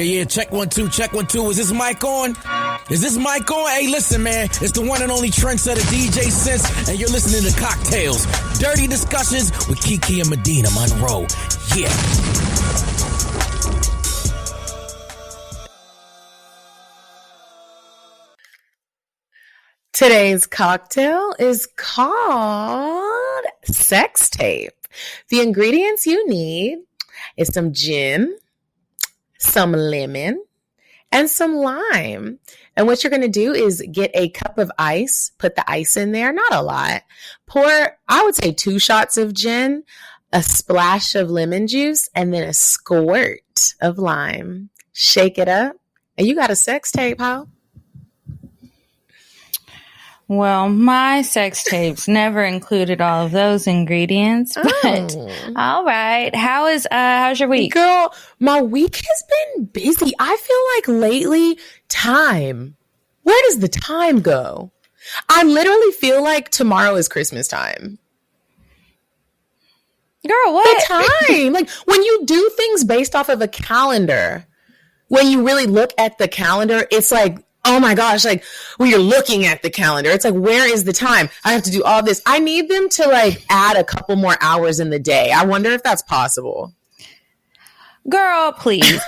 Yeah, check 1 2, check 1 2. Is this mic on? Is this mic on? Hey, listen, man, it's the one and only trendsetter DJ Sense, and you're listening to Cocktails, Dirty Discussions with Kiki and Medina Monroe. Yeah. Today's cocktail is called Sex Tape. The ingredients you need is some gin, some lemon, and some lime. And what you're going to do is get a cup of ice, put the ice in there, not a lot. Pour, I would say 2 shots of gin, a splash of lemon juice, and then a squirt of lime. Shake it up, and you got a sex tape, how? Well, my sex tapes never included all of those ingredients, but all right. How's your week? Girl, my week has been busy. I feel like lately, where does the time go? I literally feel like tomorrow is Christmas time. Girl, what? The time. Like when you do things based off of a calendar, when you really look at the calendar, it's like, oh my gosh, like when you're looking at the calendar, it's like, where is the time? I have to do all this. I need them to like add a couple more hours in the day. I wonder if that's possible. Girl, please.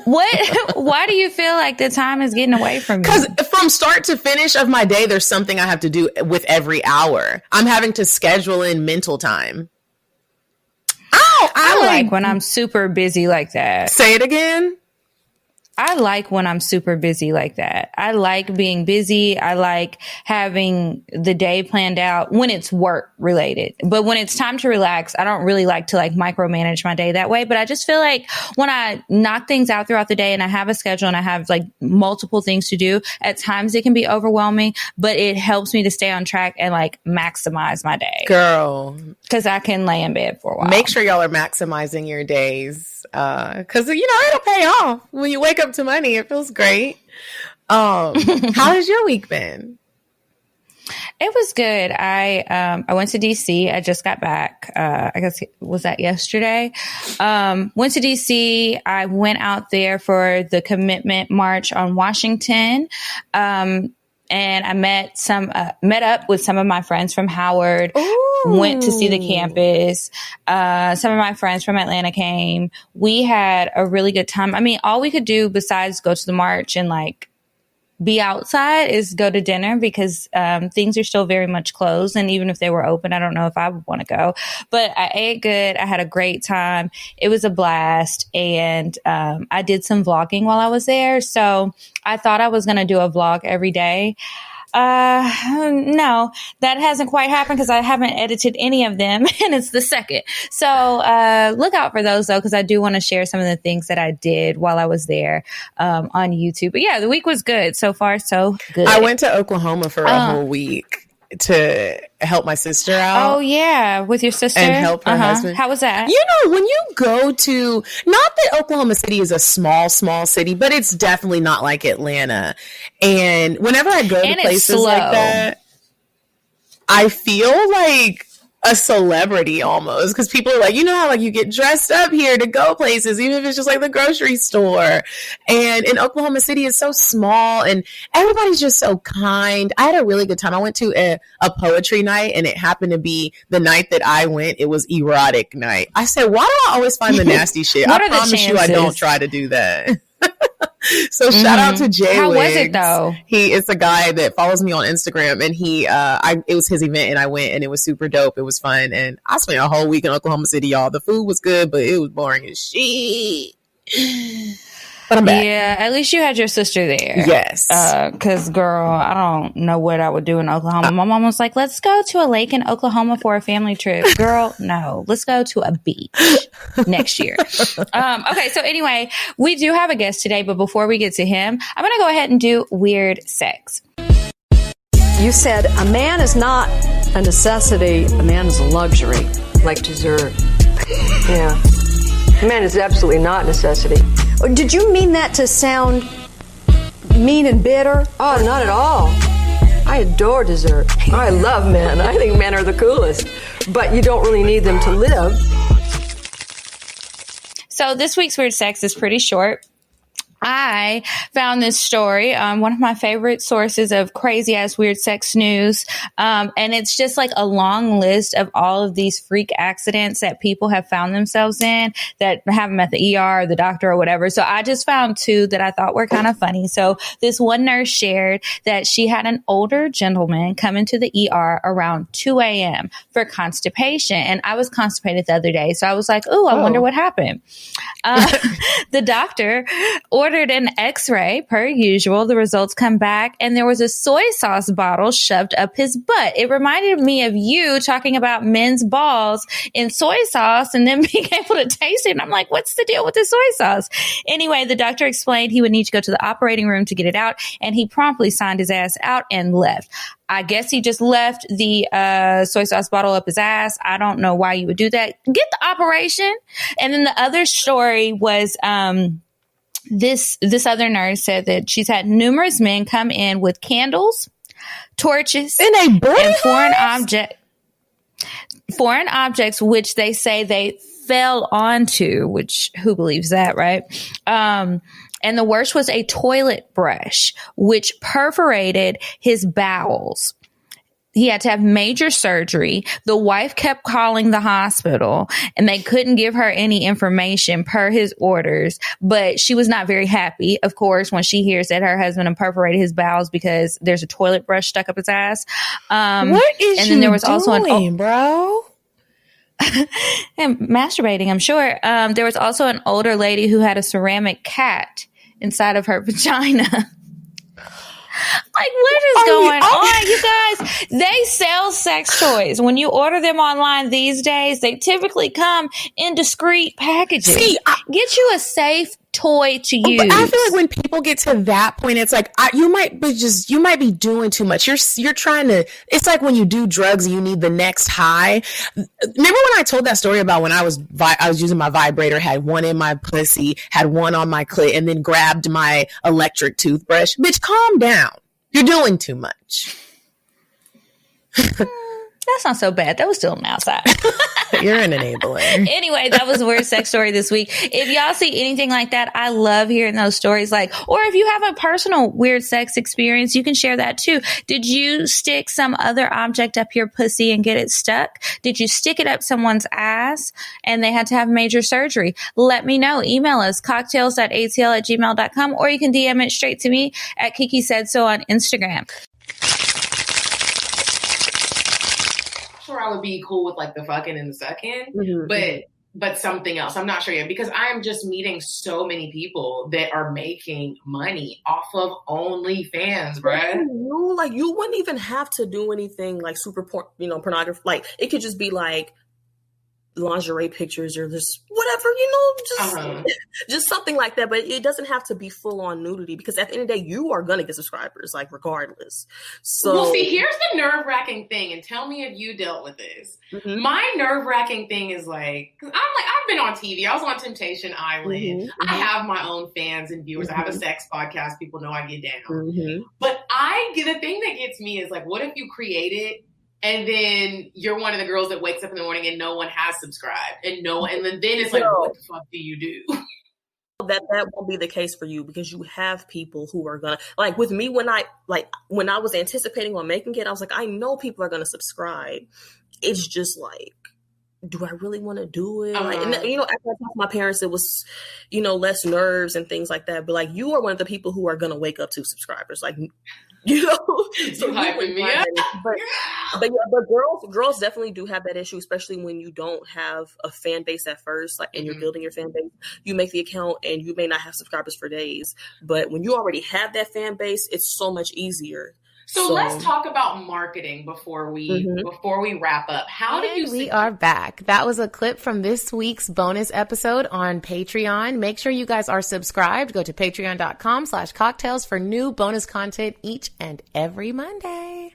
Why do you feel like the time is getting away from you? Because from start to finish of my day, there's something I have to do with every hour. I'm having to schedule in mental time. I like when I'm super busy like that. Say it again. I like when I'm super busy like that. I like being busy. I like having the day planned out when it's work related. But when it's time to relax, I don't really like to like micromanage my day that way. But I just feel like when I knock things out throughout the day and I have a schedule and I have like multiple things to do, at times it can be overwhelming, but it helps me to stay on track and like maximize my day. Girl. Because I can lay in bed for a while. Make sure y'all are maximizing your days. Because, it'll pay off when you wake up to money. It feels great. How has your week been? It was good. I went to DipSea. I just got back. I guess, was that yesterday? Went to DipSea. I went out there for the commitment march on Washington. And I met up with some of my friends from Howard. Ooh. Went to see the campus. Some of my friends from Atlanta came. We had a really good time. I mean, all we could do besides go to the march and like be outside is go to dinner because things are still very much closed. And even if they were open, I don't know if I would want to go. But I ate good. I had a great time. It was a blast. And I did some vlogging while I was there. So I thought I was going to do a vlog every day. No, that hasn't quite happened because I haven't edited any of them and it's the second. So, look out for those though, because I do want to share some of the things that I did while I was there, on YouTube. But yeah, the week was good. So far, so good. I went to Oklahoma for a whole week to help my sister out. Oh yeah, with your sister and help her husband. How was that? When you go to, not that Oklahoma City is a small city, but it's definitely not like Atlanta. And whenever I go to places like that, I feel like a celebrity almost, because people are like, how like you get dressed up here to go places, even if it's just like the grocery store. And in Oklahoma City, it's so small and everybody's just so kind. I had a really good time. I went to a poetry night and it happened to be the night that I went. It was erotic night. I said, why do I always find the nasty shit? I promise you I don't try to do that. So shout out to Jay. How was it though? It's a guy that follows me on Instagram, and it was his event, and I went, and it was super dope. It was fun, and I spent a whole week in Oklahoma City, y'all. The food was good, but it was boring as shit. But I'm back. Yeah, at least you had your sister there. Yes. Because, girl, I don't know what I would do in Oklahoma. My mom was like, let's go to a lake in Oklahoma for a family trip. Girl, no. Let's go to a beach next year. Okay, so anyway, we do have a guest today, but before we get to him, I'm going to go ahead and do weird sex. You said a man is not a necessity, a man is a luxury. Like dessert. Yeah. A man is absolutely not a necessity. Did you mean that to sound mean and bitter? Oh, not at all. I adore dessert. I love men. I think men are the coolest. But you don't really need them to live. So this week's weird sex is pretty short. I found this story on one of my favorite sources of crazy ass weird sex news. And it's just like a long list of all of these freak accidents that people have found themselves in that have them at the ER or the doctor or whatever. So I just found two that I thought were kind of funny. So this one nurse shared that she had an older gentleman come into the ER around 2 a.m. for constipation. And I was constipated the other day. So I was like, I wonder what happened. The doctor ordered an x-ray per usual. The results come back and there was a soy sauce bottle shoved up his butt. It reminded me of you talking about men's balls in soy sauce and then being able to taste it. And I'm like, what's the deal with the soy sauce? Anyway, the doctor explained he would need to go to the operating room to get it out, and he promptly signed his ass out and left. I guess he just left the soy sauce bottle up his ass. I don't know why you would do that. Get the operation. And then the other story was this other nurse said that she's had numerous men come in with candles, torches, and foreign objects, which they say they fell onto, which who believes that, right? And the worst was a toilet brush, which perforated his bowels. He had to have major surgery. The wife kept calling the hospital and they couldn't give her any information per his orders, but she was not very happy, of course, when she hears that her husband perforated his bowels because there's a toilet brush stuck up his ass. What is and then there was doing, also bro? And masturbating, I'm sure. There was also an older lady who had a ceramic cat inside of her vagina. Like, what is going on? You guys, they sell sex toys. When you order them online these days, they typically come in discreet packages. Get you a safe toy to use. But I feel like when people get to that point, it's like you might be doing too much. You're trying to. It's like when you do drugs and you need the next high. Remember when I told that story about when I was using my vibrator, had one in my pussy, had one on my clit, and then grabbed my electric toothbrush? Bitch, calm down. You're doing too much. That's not so bad. That was still outside. You're an enabler. Anyway, that was a weird sex story this week. If y'all see anything like that, I love hearing those stories. Or if you have a personal weird sex experience, you can share that too. Did you stick some other object up your pussy and get it stuck? Did you stick it up someone's ass and they had to have major surgery? Let me know. Email us, cocktails.atl@gmail.com, or you can DM it straight to me at Kiki Said So on Instagram. Sure, I would be cool with the fucking and the sucking, but something else. I'm not sure yet, because I'm just meeting so many people that are making money off of OnlyFans, bruh. You wouldn't even have to do anything super pornography. It could just be lingerie pictures or just whatever, just something like that. But it doesn't have to be full on nudity, because at the end of the day, you are gonna get subscribers, regardless. So, well, see, here's the nerve wracking thing, and tell me if you dealt with this. Mm-hmm. My nerve wracking thing is because I've been on TV. I was on Temptation Island. Mm-hmm. I have my own fans and viewers. Mm-hmm. I have a sex podcast. People know I get down. Mm-hmm. But the thing that gets me is what if you create it and then you're one of the girls that wakes up in the morning and no one has subscribed, and then it's what the fuck do you do? That won't be the case for you, because you have people who are gonna with me when I was anticipating on making it, I was I know people are gonna subscribe. It's just do I really want to do it? Uh-huh. And after I talked to my parents, it was less nerves and things like that. But you are one of the people who are gonna wake up to subscribers. So you hyping me up. But girls definitely do have that issue, especially when you don't have a fan base at first, and you're building your fan base. You make the account and you may not have subscribers for days, but when you already have that fan base, it's so much easier. So let's talk about marketing before we wrap up. We are back. That was a clip from this week's bonus episode on Patreon. Make sure you guys are subscribed. Go to patreon.com/cocktails for new bonus content each and every Monday.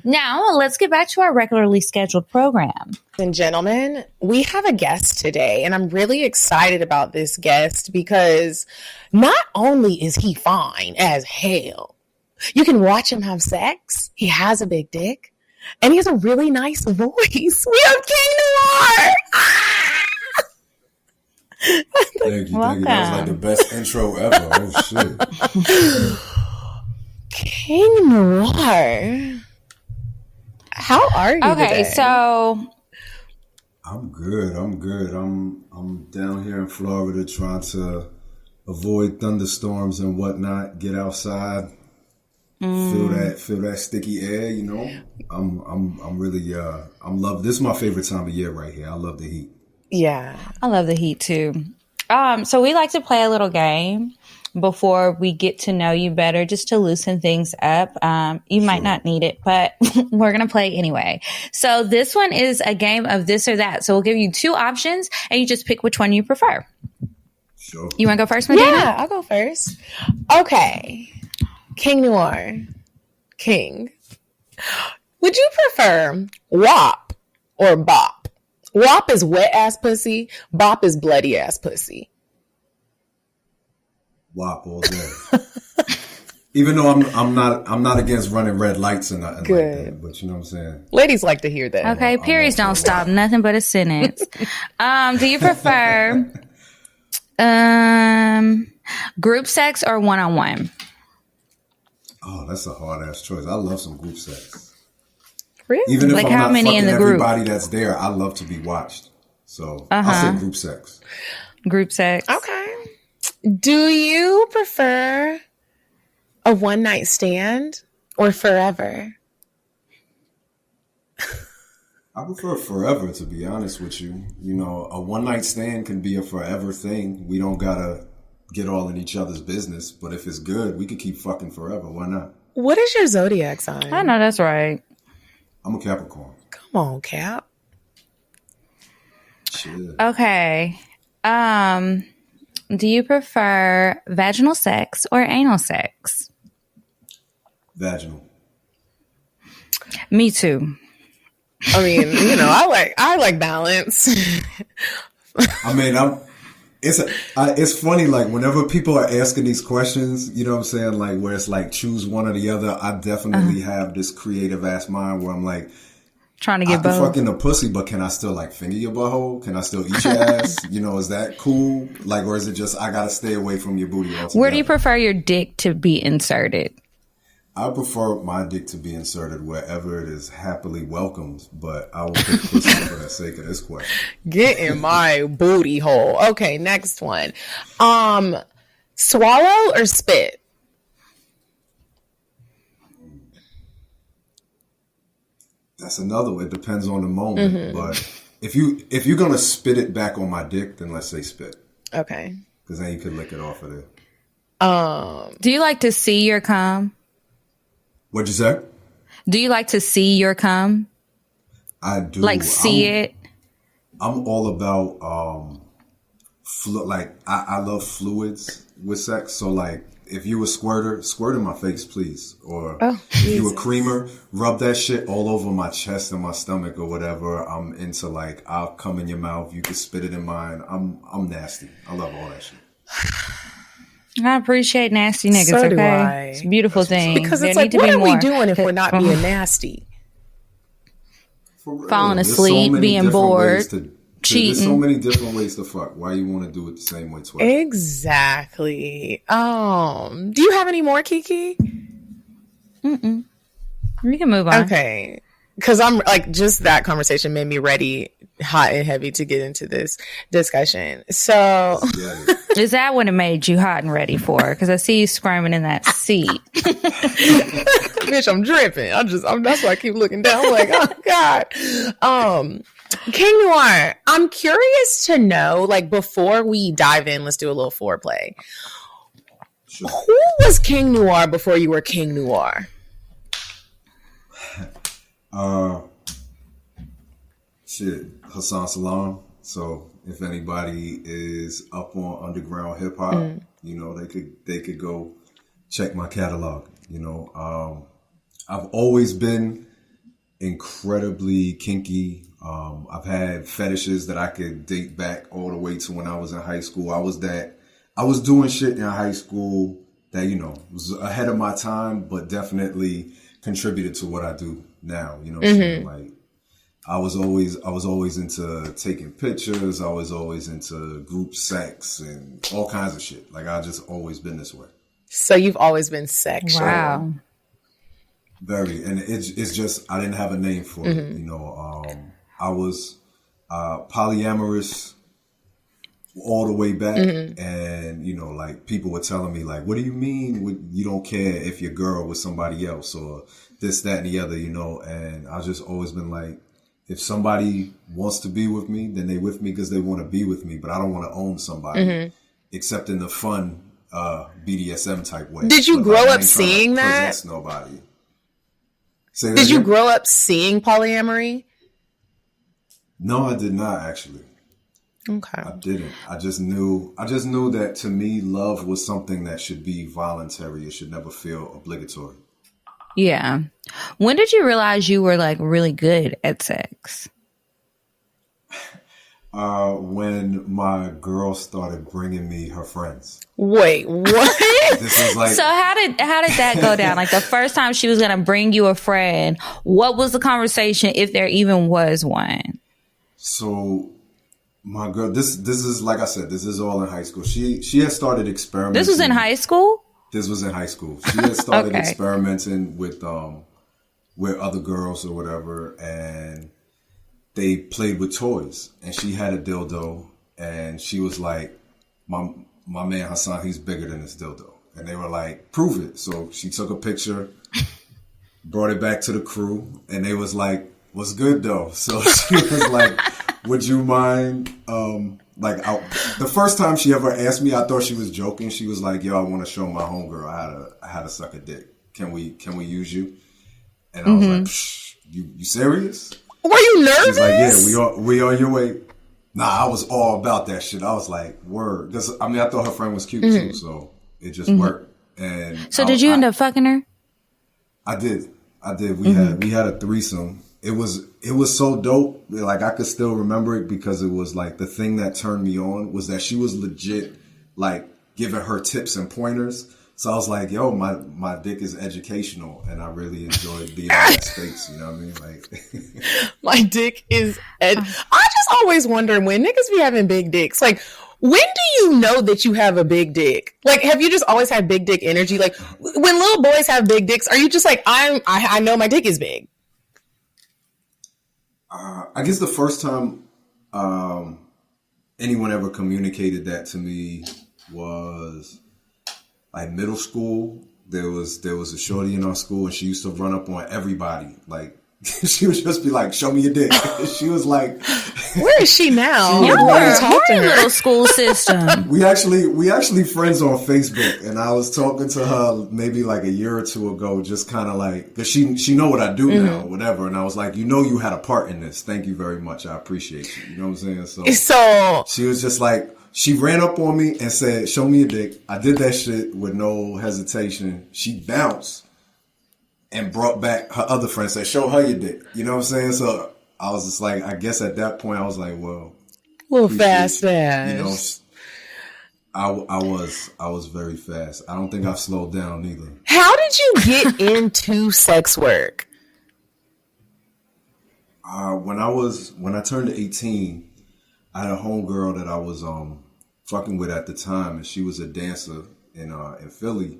Now, let's get back to our regularly scheduled program. Ladies and gentlemen, we have a guest today, and I'm really excited about this guest because not only is he fine as hell, you can watch him have sex. He has a big dick. And he has a really nice voice. We have King Noire. Thank you. That was like the best intro ever. Oh shit. King Noire. How are you today? So I'm good. I'm down here in Florida trying to avoid thunderstorms and whatnot. Get outside, feel that sticky air. You know, I'm really I'm love. This is my favorite time of year right here. I love the heat. Yeah, I love the heat too. So we like to play a little game before we get to know you better, just to loosen things up. You might not need it, but we're going to play anyway. So this one is a game of this or that. So we'll give you two options and you just pick which one you prefer. Sure. You want to go first, Medina? Yeah, I'll go first. Okay. King Noire. King. Would you prefer WAP or BOP? WAP is wet ass pussy. BOP is bloody ass pussy. WAP all day. Even though I'm not against running red lights and nothing Good. like that, but you know what I'm saying. Ladies like to hear that. Okay, periods don't stop. Nothing but a sentence. Do you prefer group sex or one-on-one? Oh, that's a hard ass choice. I love some group sex. Really? Even if Like I'm how not many fucking in the group? everybody that's there, I love to be watched. So I'll say group sex. Group sex. Okay. Do you prefer a one night stand or forever? I prefer forever, to be honest with you. You know, a one night stand can be a forever thing. We don't gotta get all in each other's business, but if it's good, we could keep fucking forever. Why not? What is your zodiac sign? I know that's right. I'm a Capricorn. Come on, Cap. Shit. Okay. Do you prefer vaginal sex or anal sex? Vaginal. Me too. I mean, you know, I like balance. I mean, it's funny, like, whenever people are asking these questions, you know what I'm saying? Like, where it's like, choose one or the other. I definitely have this creative ass mind where I'm like, Trying to get I can both. fuck in the pussy, but can I still like finger your butthole? Can I still eat your ass? You know, is that cool? Like, or is it just, I gotta stay away from your booty altogether? Where do you prefer your dick to be inserted? I prefer my dick to be inserted wherever it is happily welcomed, but I will pick pussy for the sake of this question. Get in my booty hole. Okay, next one. Swallow or spit? That's another one. It depends on the moment. But if you're gonna spit it back on my dick, then let's say spit. Okay. Because then you could lick it off of there. Do you like to see your cum? What'd you say? Do you like to see your cum? I do. Like see it? I'm all about I love fluids with sex. So like, if you a squirter, squirt in my face, please. Or if you a creamer, rub that shit all over my chest and my stomach or whatever. I'm into like, I'll come in your mouth. You can spit it in mine. I'm nasty. I love all that shit. I appreciate nasty niggas. So do okay, I. it's a beautiful thing. Because it's There like, need to what be are we more. doing if we're not being nasty? For real. Falling There's asleep, many being different bored, ways There's so cheating? many different ways to fuck. Why you want to do it the same way twice? Exactly. Do you have any more, Kiki? We can move on. Okay. Because I'm like, just that conversation made me ready, hot and heavy, to get into this discussion. So, Yeah. Is that what it made you hot and ready for? Because I see you squirming in that seat. bitch, I'm dripping. That's why I keep looking down. I'm like, oh God. King Noire, I'm curious to know, like, before we dive in, let's do a little foreplay. Sure. Who was King Noire before you were King Noire? Hassan Salam. So if anybody is up on underground hip hop, you know, they could go check my catalog. You know, I've always been incredibly kinky. I've had fetishes that I could date back all the way to when I was in high school. I was doing shit in high school that, you know, was ahead of my time, but definitely contributed to what I do now. You know what I'm saying? Like, I was always into taking pictures. I was always into group sex and all kinds of shit. Like I just always been this way. So you've always been sexual. Wow. Very, and it's just I didn't have a name for it. You know, I was polyamorous all the way back, and you know, like people were telling me, like, what do you mean you don't care if your girl was somebody else or this, that, and the other, you know? And I've just always been like, if somebody wants to be with me, then they with me because they want to be with me, but I don't want to own somebody, except in the fun BDSM type way. Did you but, grow like, up seeing that? Possess nobody. Did you grow up seeing polyamory? No, I did not actually. Okay. I didn't. I just knew that to me, love was something that should be voluntary. It should never feel obligatory. Yeah. When did you realize you were like really good at sex? When my girl started bringing me her friends. Wait, what? This was like, so how did that go down? Like the first time she was gonna bring you a friend, what was the conversation, if there even was one? So my girl, this is like I said, this is all in high school. She had started experimenting. This was in high school? This was in high school. She had started experimenting with other girls or whatever, and they played with toys, and she had a dildo, and she was like, my man Hassan, he's bigger than this dildo. And they were like, prove it. So she took a picture, brought it back to the crew, and they was like, what's good though? So she was like, would you mind, the first time she ever asked me, I thought she was joking. She was like, yo, I want to show my homegirl I had to suck a dick. Can we use you? And I was like, psh, you serious? Were you nervous? She's like, yeah, we on your way. Nah, I was all about that shit. I was like, word. I mean, I thought her friend was cute too, so it just worked. And so did you end up fucking her? I did. We had a threesome. It was so dope. Like I could still remember it because it was like the thing that turned me on was that she was legit like giving her tips and pointers. So I was like, yo, my dick is educational, and I really enjoyed being in that space. You know what I mean? Like, my dick is I just always wonder when niggas be having big dicks. Like, when do you know that you have a big dick? Like, have you just always had big dick energy? Like, when little boys have big dicks, are you just like, I know my dick is big? I guess the first time anyone ever communicated that to me was like middle school. There was a shorty in our school, and she used to run up on everybody. Like she would just be like, "Show me your dick." She was like, "Where is she now?" You were a horny little school system. We actually friends on Facebook, and I was talking to her maybe like a year or two ago, just kind of like, because she know what I do now, or whatever. And I was like, you had a part in this. Thank you very much. I appreciate you. You know what I'm saying? So she was just like. She ran up on me and said, show me your dick. I did that shit with no hesitation. She bounced and brought back her other friend, said, show her your dick. You know what I'm saying? So I was just like, I guess at that point I was like, well. A little fast. You know, I was very fast. I don't think I've slowed down either. How did you get into sex work? When I turned 18, I had a homegirl that I was fucking with at the time, and she was a dancer in Philly,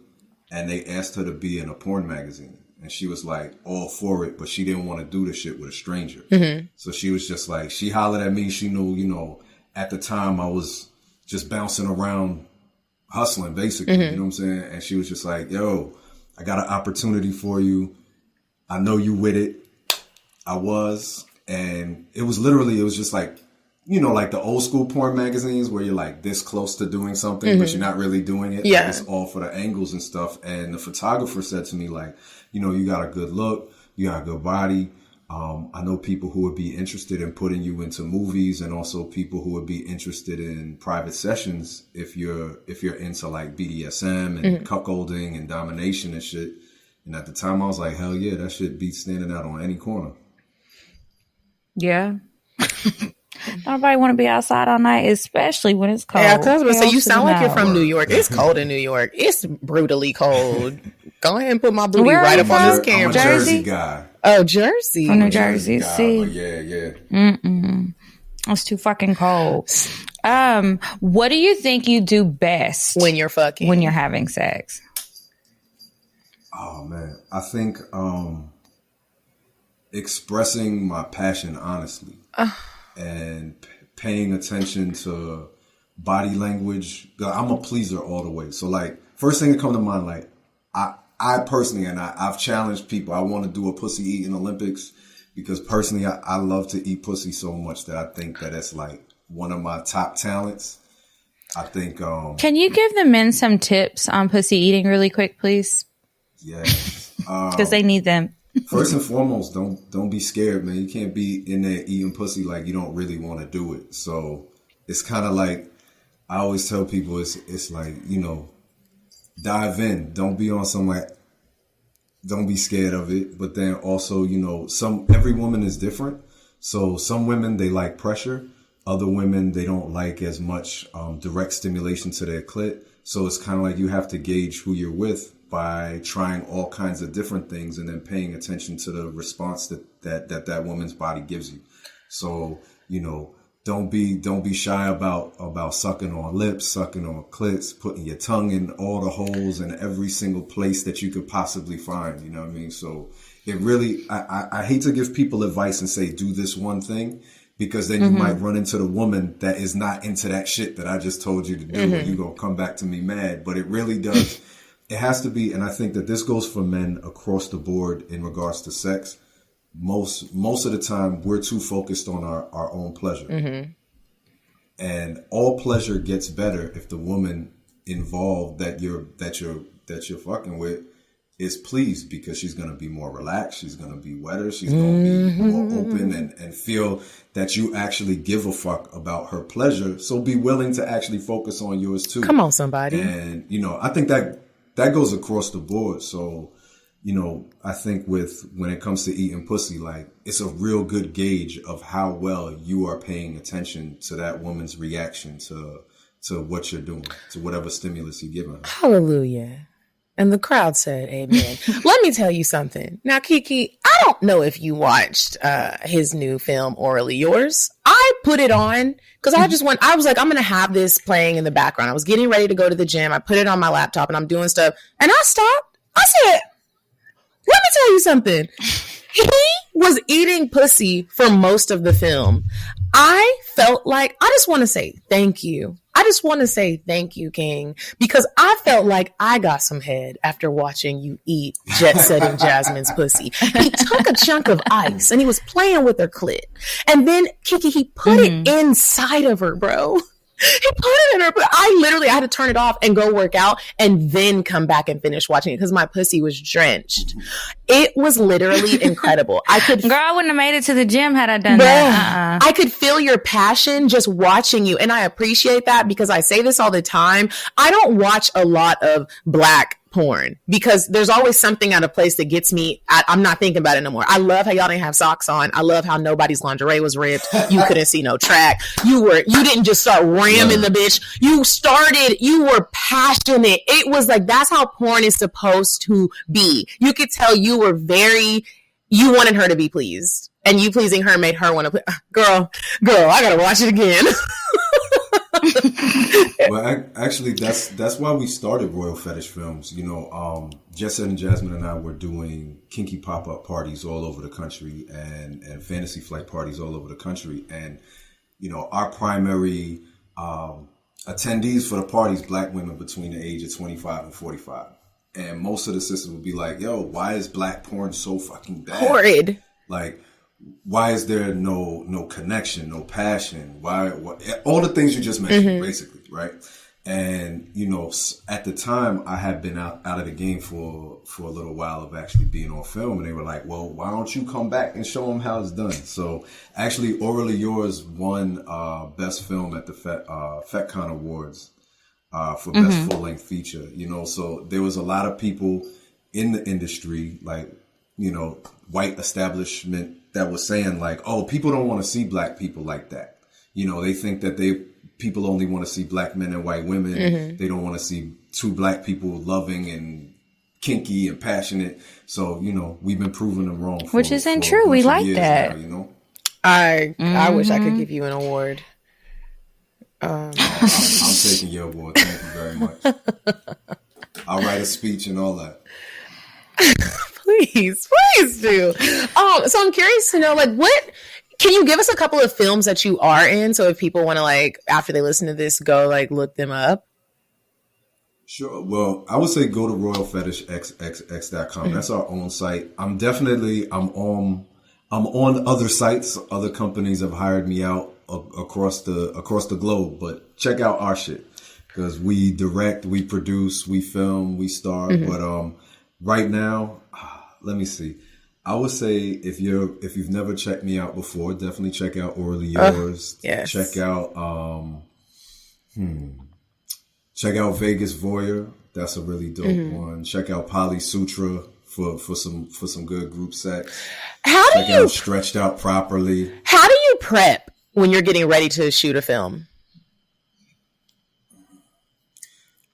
and they asked her to be in a porn magazine, and she was like all for it, but she didn't want to do the shit with a stranger. So she was just like, she hollered at me. She knew, you know, at the time I was just bouncing around, hustling basically. You know what I'm saying? And she was just like, yo, I got an opportunity for you. I know you with it. I was, and it was just like, you know, like the old school porn magazines where you're like this close to doing something, but you're not really doing it. Yeah. Like it's all for the angles and stuff. And the photographer said to me, like, you know, you got a good look, you got a good body. I know people who would be interested in putting you into movies, and also people who would be interested in private sessions if you're into like BDSM and cuckolding and domination and shit. And at the time I was like, hell yeah, that shit beats standing out on any corner. Yeah. Nobody want to be outside all night, especially when it's cold. Yeah, so you sound like you're from New York. It's cold in New York. It's brutally cold. Go ahead and put my booty right up on this camera. I'm a Jersey guy. Oh, Jersey. From New Jersey. See. Yeah. It's too fucking cold. What do you think you do best when you're fucking? When you're having sex? Oh man, I think expressing my passion honestly and paying attention to body language. I'm a pleaser all the way. So like, first thing that comes to mind, like I personally, and I've challenged people, I want to do a pussy eating Olympics because personally, I love to eat pussy so much that I think that it's like one of my top talents. I think. Can you give the men some tips on pussy eating really quick, please? Yeah. Because they need them. First and foremost, don't be scared, man. You can't be in there eating pussy like you don't really want to do it. So it's kind of like, I always tell people, it's like, you know, dive in. Don't be on some like, don't be scared of it. But then also, you know, every woman is different. So some women, they like pressure. Other women, they don't like as much direct stimulation to their clit. So it's kind of like you have to gauge who you're with by trying all kinds of different things and then paying attention to the response that woman's body gives you. So, you know, don't be shy about sucking on lips, sucking on clits, putting your tongue in all the holes in every single place that you could possibly find. You know what I mean? So it really, I hate to give people advice and say, do this one thing, because then you might run into the woman that is not into that shit that I just told you to do. And you're going to come back to me mad. But it really does. It has to be. And I think that this goes for men across the board in regards to sex. Most of the time, we're too focused on our own pleasure. And all pleasure gets better if the woman involved that you're fucking with is pleased, because she's going to be more relaxed. She's going to be wetter. She's going to be more open and feel that you actually give a fuck about her pleasure. So be willing to actually focus on yours too. Come on, somebody. And, you know, I think that goes across the board. So, you know, I think when it comes to eating pussy, like, it's a real good gauge of how well you are paying attention to that woman's reaction to what you're doing, to whatever stimulus you're giving her. Hallelujah. And the crowd said, amen. Let me tell you something. Now, Kiki, I don't know if you watched his new film, Orally Yours. I put it on because I was like, I'm going to have this playing in the background. I was getting ready to go to the gym. I put it on my laptop and I'm doing stuff. And I stopped. I said, let me tell you something. He was eating pussy for most of the film. I felt like, I just want to say thank you. I just want to say thank you, King, because I felt like I got some head after watching you eat Jet Setting Jasmine's pussy. He took a chunk of ice and he was playing with her clit. And then, Kiki, he put it inside of her, bro. He put it in her, but I had to turn it off and go work out and then come back and finish watching it because my pussy was drenched. It was literally incredible. I wouldn't have made it to the gym had I done that. I could feel your passion just watching you. And I appreciate that because I say this all the time. I don't watch a lot of Black porn because there's always something out of place that gets me. I'm not thinking about it no more. I love how y'all didn't have socks on. I love how nobody's lingerie was ripped. You couldn't see no track. You didn't just start ramming the bitch. You were passionate. It was like, that's how porn is supposed to be. You could tell you wanted her to be pleased, and you pleasing her made her want to girl, I gotta watch it again. Well, actually, that's why we started Royal Fetish Films. You know, Jessa and Jasmine and I were doing kinky pop-up parties all over the country and fantasy flight parties all over the country. And, you know, our primary attendees for the parties, Black women between the age of 25 and 45. And most of the sisters would be like, yo, why is Black porn so fucking bad? Horrid. Like, why is there no connection, no passion? Why all the things you just mentioned, basically, right? And, you know, at the time I had been out of the game for a little while of actually being on film, and they were like, well, why don't you come back and show them how it's done? So actually Orally Yours won best film at the FetCon Awards for best full-length feature, you know. So there was a lot of people in the industry, like, you know, white establishment, that was saying like, oh, people don't want to see Black people like that. You know, they think that people only want to see Black men and white women. They don't want to see two Black people loving and kinky and passionate. So, you know, we've been proving them wrong. Which isn't true. We like that. Now, you know? I wish I could give you an award. I'm taking your award. Thank you very much. I'll write a speech and all that. Please do. So I'm curious to know, like, what can you give us a couple of films that you are in? So if people want to, like, after they listen to this, go like look them up. Sure. Well, I would say go to royalfetishxxx.com. That's our own site. I'm on other sites. Other companies have hired me out across the globe, but check out our shit because we direct, we produce, we film, we star. But right now, let me see. I would say if you've never checked me out before, definitely check out Orally Yours. Yes. Check out check out Vegas Voyeur. That's a really dope one. Check out Poly Sutra for some good group sex. Check out Stretched Out Properly. How do you prep when you're getting ready to shoot a film?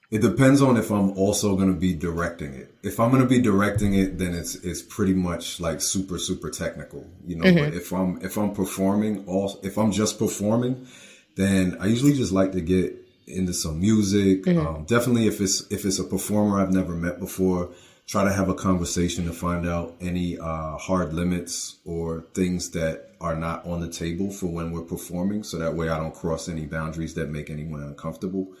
It depends on if I'm also going to be directing it. If I'm going to be directing it, then it's pretty much like super, super technical, you know. But if I'm performing, if I'm just performing, then I usually just like to get into some music. Definitely if it's a performer I've never met before, try to have a conversation to find out any hard limits or things that are not on the table for when we're performing. So that way I don't cross any boundaries that make anyone uncomfortable.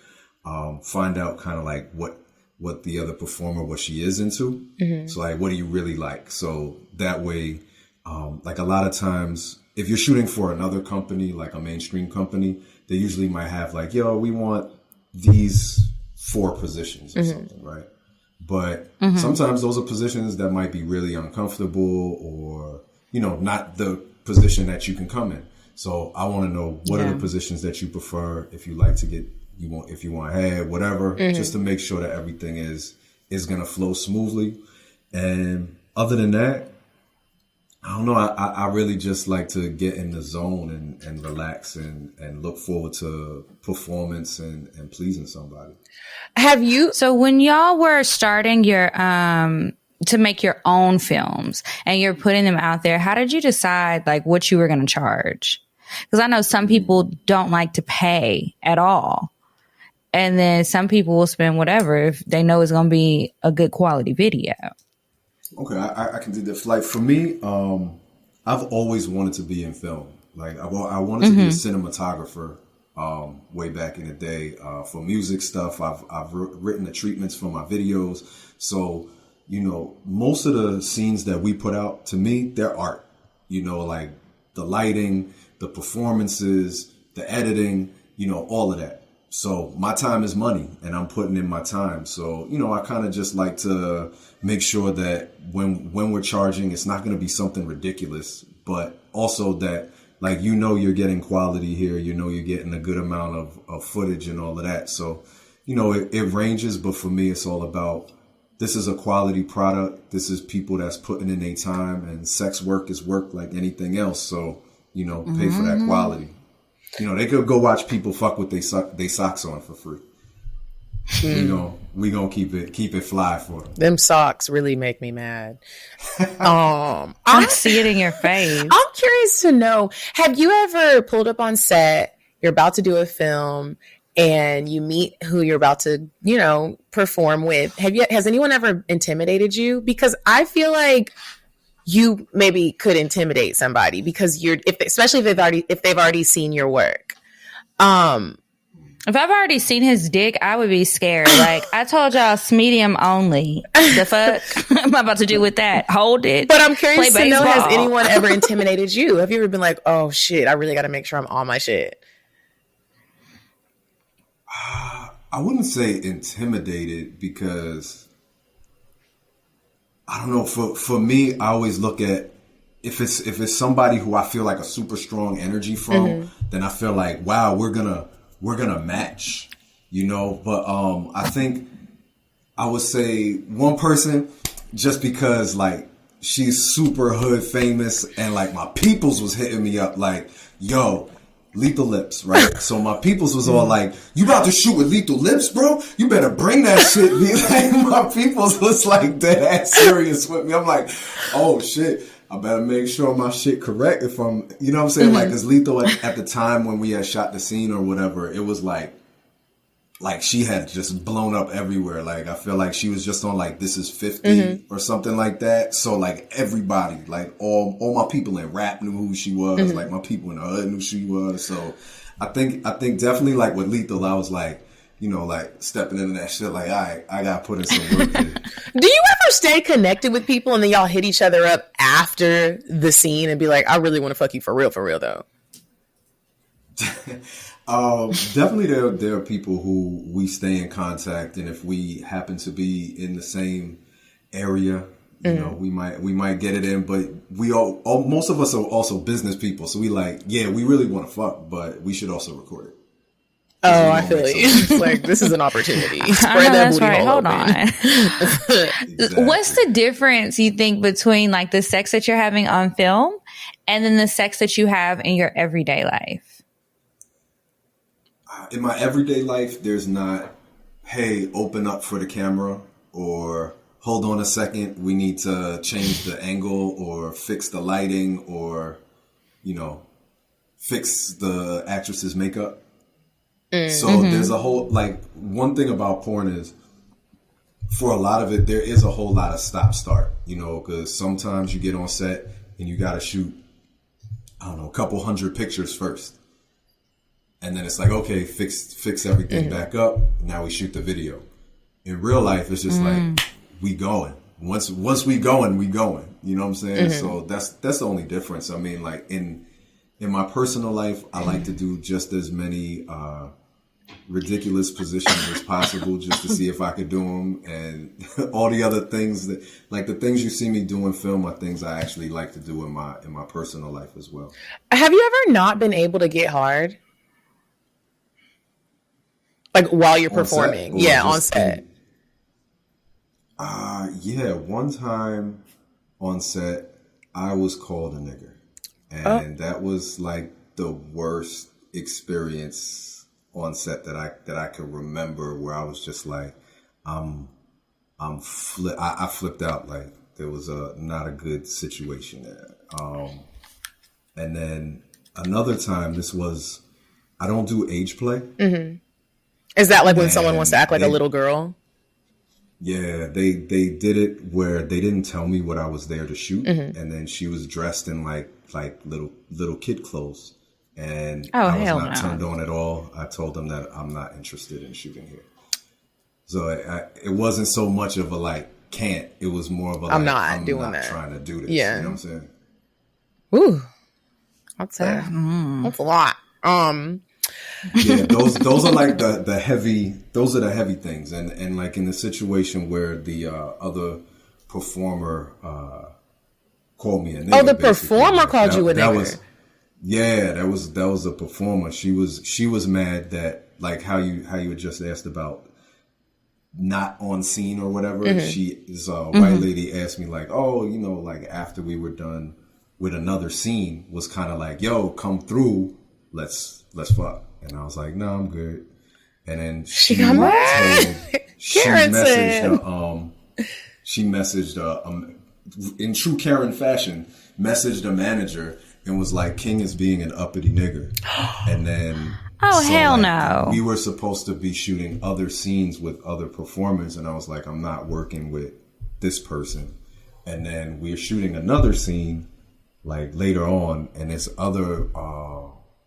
Find out kind of like what the other performer, what she is into. So like, what do you really like? So that way, like a lot of times if you're shooting for another company, like a mainstream company, they usually might have like, yo, we want these 4 positions or something, right? But sometimes those are positions that might be really uncomfortable or, you know, not the position that you can come in. So I want to know what are the positions that you prefer if you like to get, if you want head, whatever, just to make sure that everything is going to flow smoothly. And other than that, I don't know. I really just like to get in the zone and relax and look forward to performance and pleasing somebody. So when y'all were starting your, to make your own films and you're putting them out there, how did you decide like what you were going to charge? Because I know some people don't like to pay at all. And then some people will spend whatever if they know it's going to be a good quality video. Okay, I can do that. Like for me, I've always wanted to be in film. Like I wanted to be a cinematographer way back in the day for music stuff. I've written the treatments for my videos. So, you know, most of the scenes that we put out, to me, they're art. You know, like the lighting, the performances, the editing, you know, all of that. So my time is money and I'm putting in my time. So, you know, I kind of just like to make sure that when we're charging, it's not going to be something ridiculous, but also that, like, you know, you're getting quality here. You know, you're getting a good amount of footage and all of that. So, you know, it ranges. But for me, it's all about this is a quality product. This is people that's putting in their time, and sex work is work like anything else. So, you know, pay for that quality. You know, they could go watch people fuck with they socks on for free. We gonna keep it fly for them. Them socks really make me mad. I see it in your face. I'm curious to know, have you ever pulled up on set, you're about to do a film, and you meet who you're about to, you know, perform with? Has anyone ever intimidated you? Because I feel like you maybe could intimidate somebody because especially if they've already seen your work. If I've already seen his dick, I would be scared. Like, I told y'all, it's medium only. The fuck am I about to do with that? Hold it. But I'm curious to know, has anyone ever intimidated you? Have you ever been like, oh shit, I really got to make sure I'm on my shit? I wouldn't say intimidated because I don't know. For me, I always look at if it's somebody who I feel like a super strong energy from, then I feel like, wow, we're gonna match, you know. But I think I would say one person, just because like she's super hood famous and like my peoples was hitting me up like, yo, Lethal Lips, right? So my peoples was all like, you about to shoot with Lethal Lips, bro? You better bring that shit. Like, my peoples was like dead ass serious with me. I'm like, oh shit, I better make sure my shit correct if I'm, you know what I'm saying? Like, cause Lethal at the time when we had shot the scene or whatever, it was like she had just blown up everywhere. Like, I feel like she was just on like This Is 50 or something like that. So like everybody, like all my people in rap knew who she was. Like my people in the hood knew who she was. So I think definitely like with Lethal, I was like, you know, like stepping into that shit. Like, all right, I got to put in some work here. Do you ever stay connected with people and then y'all hit each other up after the scene and be like, I really want to fuck you for real though? Definitely there are people who we stay in contact, and if we happen to be in the same area, you know, we might get it in, but we all most of us are also business people. So we like, yeah, we really want to fuck, but we should also record it. Oh, I feel you. Like, this is an opportunity. Spread that booty hole Hold open. on. Exactly. What's the difference, you think, between like the sex that you're having on film and then the sex that you have in your everyday life? In my everyday life, there's not, hey, open up for the camera, or hold on a second, we need to change the angle or fix the lighting or, you know, fix the actress's makeup. So there's a whole, like, one thing about porn is, for a lot of it, there is a whole lot of stop-start, you know, because sometimes you get on set and you got to shoot, I don't know, a couple hundred pictures first. And then it's like, okay, fix everything back up. Now we shoot the video. In real life, it's just like, we going. Once we going, we going. You know what I'm saying? So that's the only difference. I mean, like in my personal life, I like to do just as many ridiculous positions as possible, just to see if I could do them. And all the other things that, like the things you see me do in film, are things I actually like to do in my personal life as well. Have you ever not been able to get hard? Like while you're performing? Yeah, on set. Yeah, one time on set, I was called a nigger. And that was like the worst experience on set that I could remember, where I was just like, I flipped out. Like there was not a good situation there. And then another time, I don't do age play. Is that like when someone wants to act like a little girl? Yeah, they did it where they didn't tell me what I was there to shoot, and then she was dressed in like little kid clothes, and I was not turned on at all. I told them that I'm not interested in shooting here. So it wasn't so much of a like can't. It was more of a I'm not trying to do this. Yeah, you know what I'm saying? Ooh, that's a lot. Yeah, those are like the heavy. Those are the heavy things, and like in the situation where the other performer called me a nigga. Oh, the performer called you a nigger. That was a performer. She was mad that, like how you had just asked about not on scene or whatever. This white lady asked me like, oh, you know, like after we were done with another scene, was kind of like, yo, come through, let's fuck. And I was like, no, I'm good. And then she messaged in true Karen fashion, messaged a manager and was like, King is being an uppity nigger. And then hell no. We were supposed to be shooting other scenes with other performers, and I was like, I'm not working with this person. And then we're shooting another scene like later on, and this other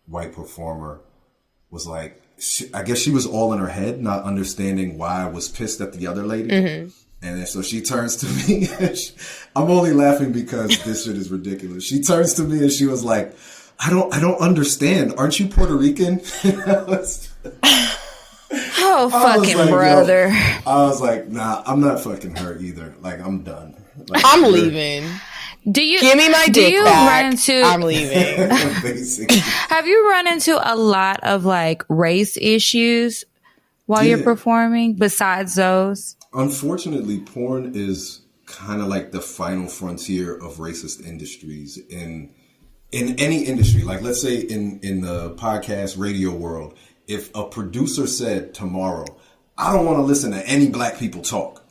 white performer was like, I guess she was all in her head, not understanding why I was pissed at the other lady. And then so she turns to me. I'm only laughing because this shit is ridiculous. She turns to me and she was like, I don't understand. Aren't you Puerto Rican? Oh, fucking like, brother. I was like, nah, I'm not fucking her either. Like, I'm done. Like, I'm leaving. Give me my dick back. I'm leaving. Have you run into a lot of like race issues while you're performing besides those? Unfortunately, porn is kind of like the final frontier of racist industries in in any industry, like let's say in the podcast radio world, if a producer said tomorrow, I don't want to listen to any black people talk,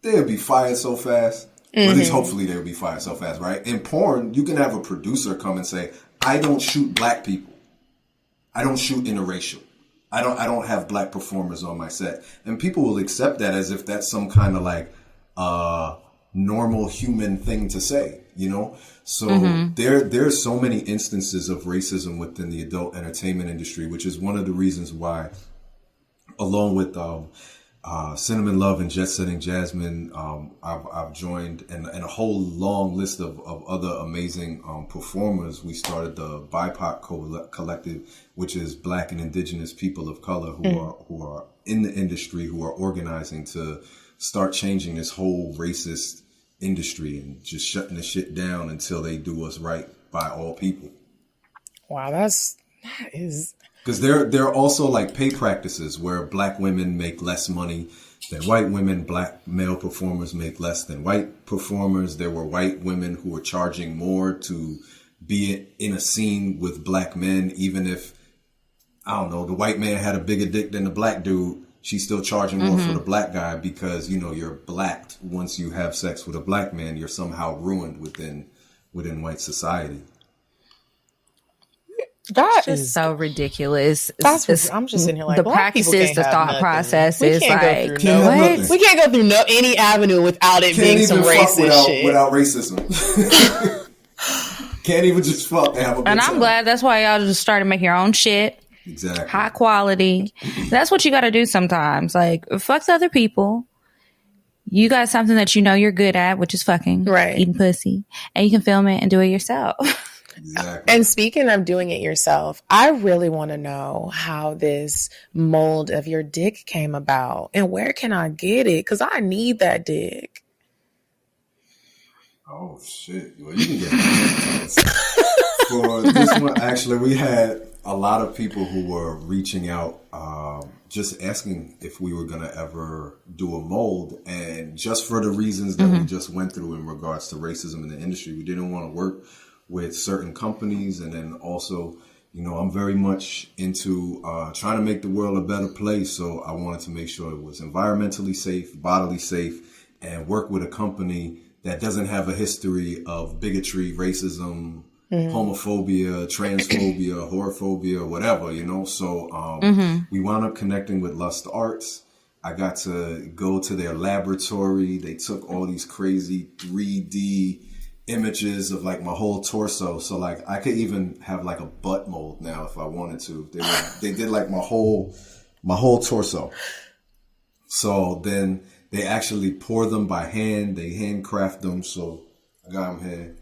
they'll be fired so fast. Or at least hopefully they'll be fired so fast, right? In porn, you can have a producer come and say, I don't shoot black people. I don't shoot interracial. I don't have black performers on my set. And people will accept that as if that's some kind of like normal human thing to say, you know? So there are so many instances of racism within the adult entertainment industry, which is one of the reasons why, along with Cinnamon Love and Jet Setting Jasmine, I've joined, and a whole long list of other amazing performers. We started the BIPOC Collective, which is Black and Indigenous people of color who are in the industry, who are organizing to start changing this whole racist industry and just shutting the shit down until they do what's right by all people. Wow, that is. Because there are also like pay practices where black women make less money than white women. Black male performers make less than white performers. There were white women who were charging more to be in a scene with black men, even if, I don't know, the white man had a bigger dick than the black dude. She's still charging more for the black guy because, you know, you're blacked. Once you have sex with a black man, you're somehow ruined within white society. That is so ridiculous. I'm just sitting here like the practices, the thought process is like what? We can't go through any avenue without it being some racist shit. Without racism. Can't even just fuck and have a good And I'm time. glad that's why y'all just started making your own shit. Exactly. High quality. That's what you got to do sometimes. Like, fuck other people. You got something that you know you're good at, which is fucking, right? Eating pussy, and you can film it and do it yourself. Exactly. And speaking of doing it yourself, I really want to know how this mold of your dick came about and where can I get it? Because I need that dick. Oh, shit. Well, you can get it. For this one, actually, we had a lot of people who were reaching out, just asking if we were going to ever do a mold. And just for the reasons that we just went through in regards to racism in the industry, we didn't want to work with certain companies. And then also, you know, I'm very much into trying to make the world a better place. So I wanted to make sure it was environmentally safe, bodily safe, and work with a company that doesn't have a history of bigotry, racism, homophobia, transphobia, horophobia, whatever, you know. So we wound up connecting with Lust Arts. I got to go to their laboratory. They took all these crazy 3D images of like my whole torso. So like I could even have like a butt mold now if I wanted to. They did like my whole torso. So then they actually pour them by hand. They handcraft them. So I got them here.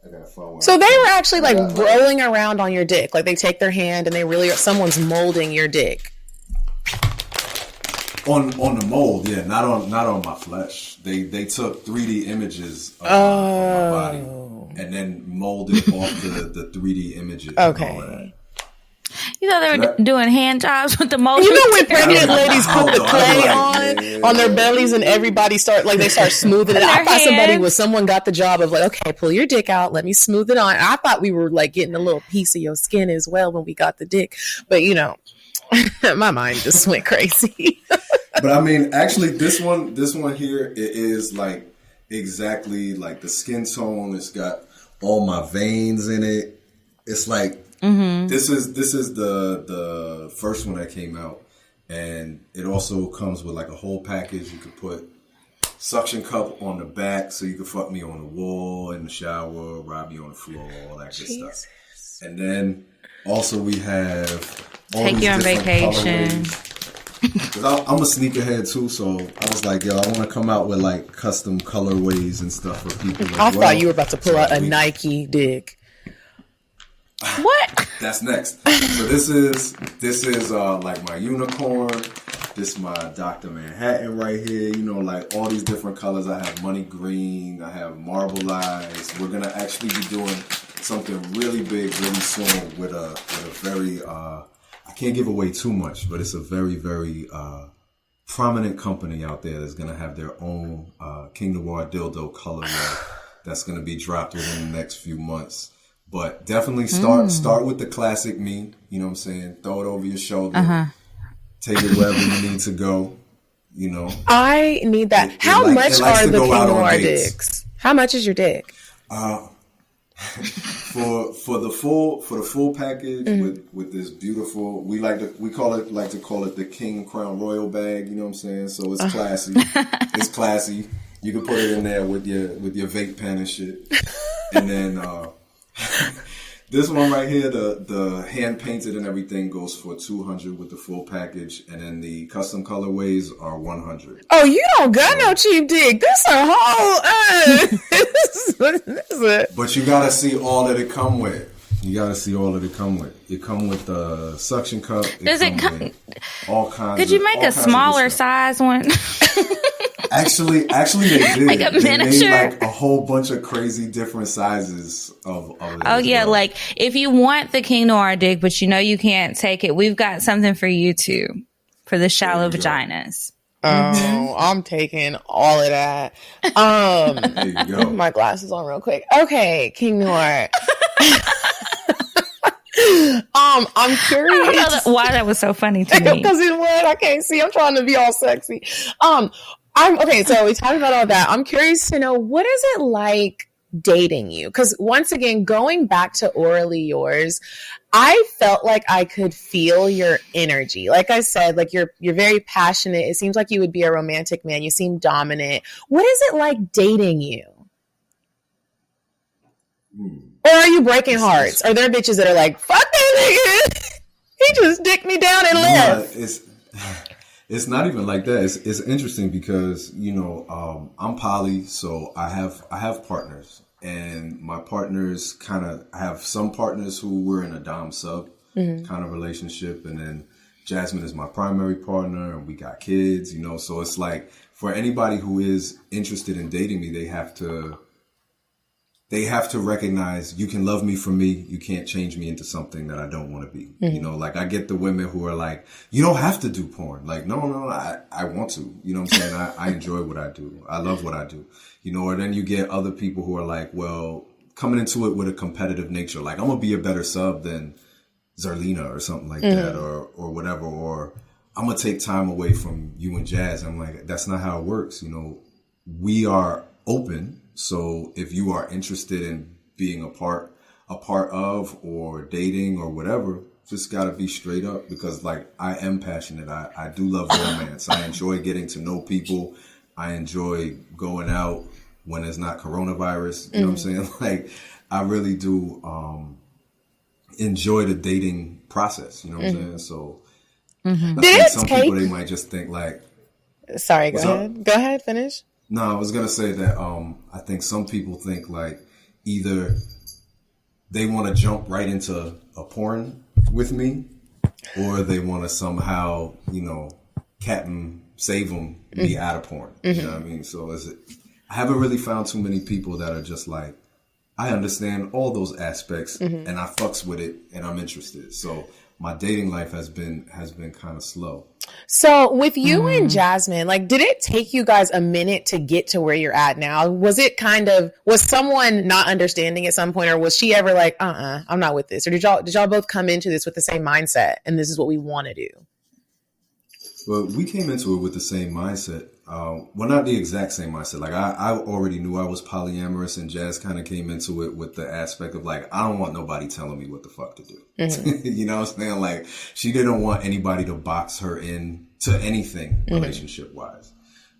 I got a phone. So they were actually like rolling around on your dick. Like they take their hand and they really, someone's molding your dick. On the mold, yeah, not on my flesh. They took 3D images of my body and then molded off the 3D images. Okay. You know they were doing hand jobs with the mold. You know when pregnant ladies put the clay on their bellies and everybody start smoothing it. I thought someone got the job of like, okay, pull your dick out, let me smooth it on. I thought we were like getting a little piece of your skin as well when we got the dick, but you know, my mind just went crazy. But I mean, actually, this one here, it is like exactly like the skin tone. It's got all my veins in it. It's like this is the first one that came out, and it also comes with like a whole package. You could put suction cup on the back, so you can fuck me on the wall, in the shower, ride me on the floor, all that good stuff. And then also we have all take these you on different vacation. Because I'm a sneakerhead too, so I was like, yo, I want to come out with like custom colorways and stuff for people. I thought you were about to pull out a Nike dick. What? That's next. So this is like my unicorn. This is my Dr. Manhattan right here. You know, like all these different colors. I have money green. I have marble eyes. We're gonna actually be doing something really big really soon with a very I can't give away too much, but it's a very, very prominent company out there that's going to have their own King Noire dildo colorway that's going to be dropped within the next few months. But definitely start with the classic me. You know what I'm saying? Throw it over your shoulder. Take it wherever you need to go. You know, I need that. How much are the King Noire dicks? How much is your dick? For the full package with this beautiful, we like to call it the King Crown Royal bag. You know what I'm saying? So it's classy. It's classy. You can put it in there with your vape pen and shit. And then this one right here, the hand painted and everything goes for $200 with the full package, and then the custom colorways are $100. Oh, you don't got no cheap dick. This a whole. But you gotta see all that it come with. You gotta see all that it come with. It come with the suction cup. Does it come? All kinds. Could you make a smaller size one? Actually, they did. Like a miniature? They made like a whole bunch of crazy different sizes of it. Oh yeah, like if you want the King Noire dick, but you know you can't take it, we've got something for you too, for the shallow vaginas. Oh, I'm taking all of that. There you go. Put my glasses on real quick. Okay, King Noire. I'm curious. I don't know why that was so funny to me. Because it was. I can't see. I'm trying to be all sexy. Okay. So we talked about all that. I'm curious to know, what is it like dating you? Because once again, going back to Orally Yours, I felt like I could feel your energy. Like I said, like you're very passionate. It seems like you would be a romantic man. You seem dominant. What is it like dating you? Or are you breaking hearts? Are there bitches that are like, fuck that nigga? He just dicked me down and left. It's not even like that. It's interesting because, you know, I'm poly, so I have partners, and my partners I have some partners who we're in a dom sub kind of relationship, and then Jasmine is my primary partner, and we got kids, you know. So it's like, for anybody who is interested in dating me, they have to recognize, you can love me for me. You can't change me into something that I don't want to be. You know, like I get the women who are like, you don't have to do porn. Like, no, I want to. You know what I'm saying? I enjoy what I do. I love what I do. You know, or then you get other people who are like, well, coming into it with a competitive nature. Like, I'm going to be a better sub than Zerlina or something like that, or whatever. Or I'm going to take time away from you and Jazz. I'm like, that's not how it works. You know, we are open. So if you are interested in being a part of, or dating or whatever, just got to be straight up, because like, I am passionate. I do love romance. I enjoy getting to know people. I enjoy going out when it's not coronavirus. You know what I'm saying? Like, I really do enjoy the dating process. You know what I'm saying? So I think some people, they might just think like, sorry, go ahead. Go ahead, finish. No, I was going to say that I think some people think like, either they want to jump right into a porn with me, or they want to somehow, you know, Captain Save them, be out of porn. You know what I mean? So I haven't really found too many people that are just like, I understand all those aspects and I fucks with it and I'm interested. So my dating life has been kind of slow. So with you and Jasmine, like, did it take you guys a minute to get to where you're at now? Was it was someone not understanding at some point, or was she ever like, I'm not with this? Or did y'all both come into this with the same mindset and this is what we want to do? Well, we came into it with the same mindset. Well, not the exact same mindset. Like, I already knew I was polyamorous, and Jazz kind of came into it with the aspect of like, I don't want nobody telling me what the fuck to do. You know what I'm saying? Like, she didn't want anybody to box her in to anything relationship wise.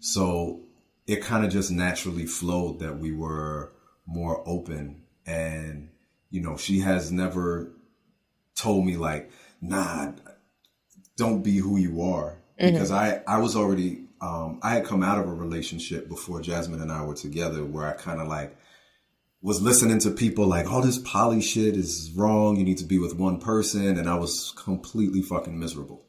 So it kind of just naturally flowed that we were more open. And, you know, she has never told me like, nah, don't be who you are. Because I was already, I had come out of a relationship before Jasmine and I were together, where I kind of like was listening to people like, oh, this poly shit is wrong. You need to be with one person. And I was completely fucking miserable.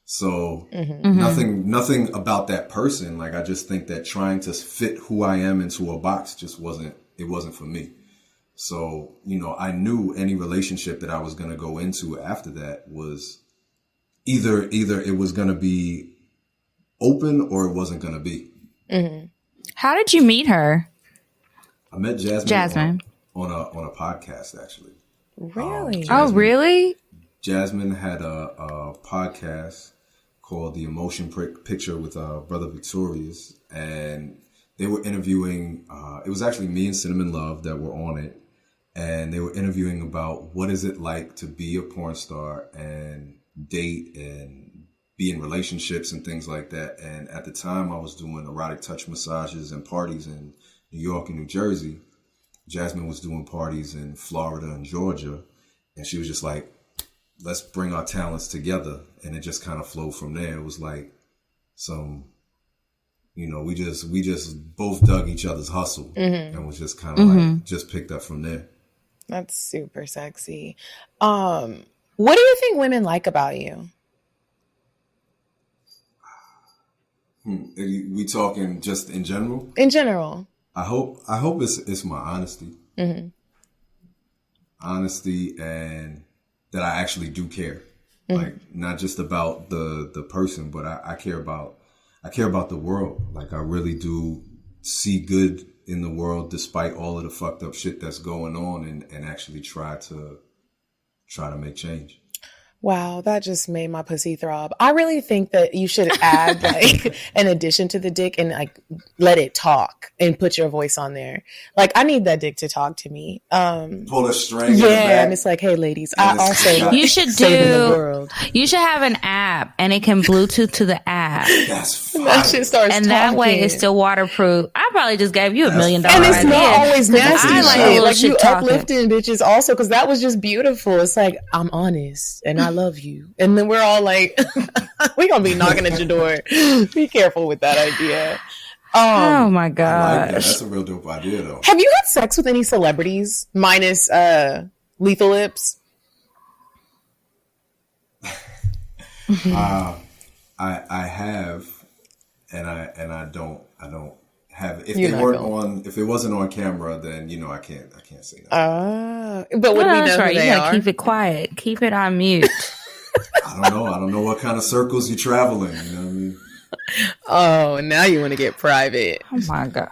So nothing about that person. Like, I just think that trying to fit who I am into a box just wasn't for me. So, you know, I knew any relationship that I was going to go into after that was either it was going to be open or it wasn't going to be. How did you meet her? I met Jasmine on a podcast, actually. Really? Really? Jasmine had a podcast called The Emotion Picture with Brother Victorious, and they were interviewing, it was actually me and Cinnamon Love that were on it, and they were interviewing about what is it like to be a porn star and date and be in relationships and things like that. And at the time I was doing erotic touch massages and parties in New York and New Jersey. Jasmine was doing parties in Florida and Georgia, and she was just like, let's bring our talents together. And it just kind of flowed from there. It was like some, we just both dug each other's hustle, and was just kind of like, just picked up from there. That's super sexy. What do you think women like about you? We talking just in general? In general. I hope it's my honesty. Honesty, and that I actually do care. Like, not just about the person, but I care about the world. Like, I really do see good in the world despite all of the fucked up shit that's going on, and actually try to make change. Wow, that just made my pussy throb. I really think that you should add like an addition to the dick and like let it talk and put your voice on there. Like, I need that dick to talk to me. Pull a string. Yeah, and it's like, hey ladies, I also you should you should have an app and it can Bluetooth to the app. That's fine. That shit starts and talking. that way it's still waterproof. I probably just gave you $1 million. And it's not always nasty. I like you uplifting bitches also, because that was just beautiful. It's like, I'm honest and I love you. And then we're all like, we're going to be knocking at your door. Be careful with that idea. Oh my God. I like that. That's a real dope idea though. Have you had sex with any celebrities minus Lethal Lips? I have, and I don't have. If it wasn't on camera, then I can't say that. But would we know right. who they you gotta are? keep it quiet. Keep it on mute. I don't know what kind of circles you're traveling. You know what I mean? Oh, now you want to get private. Oh my God.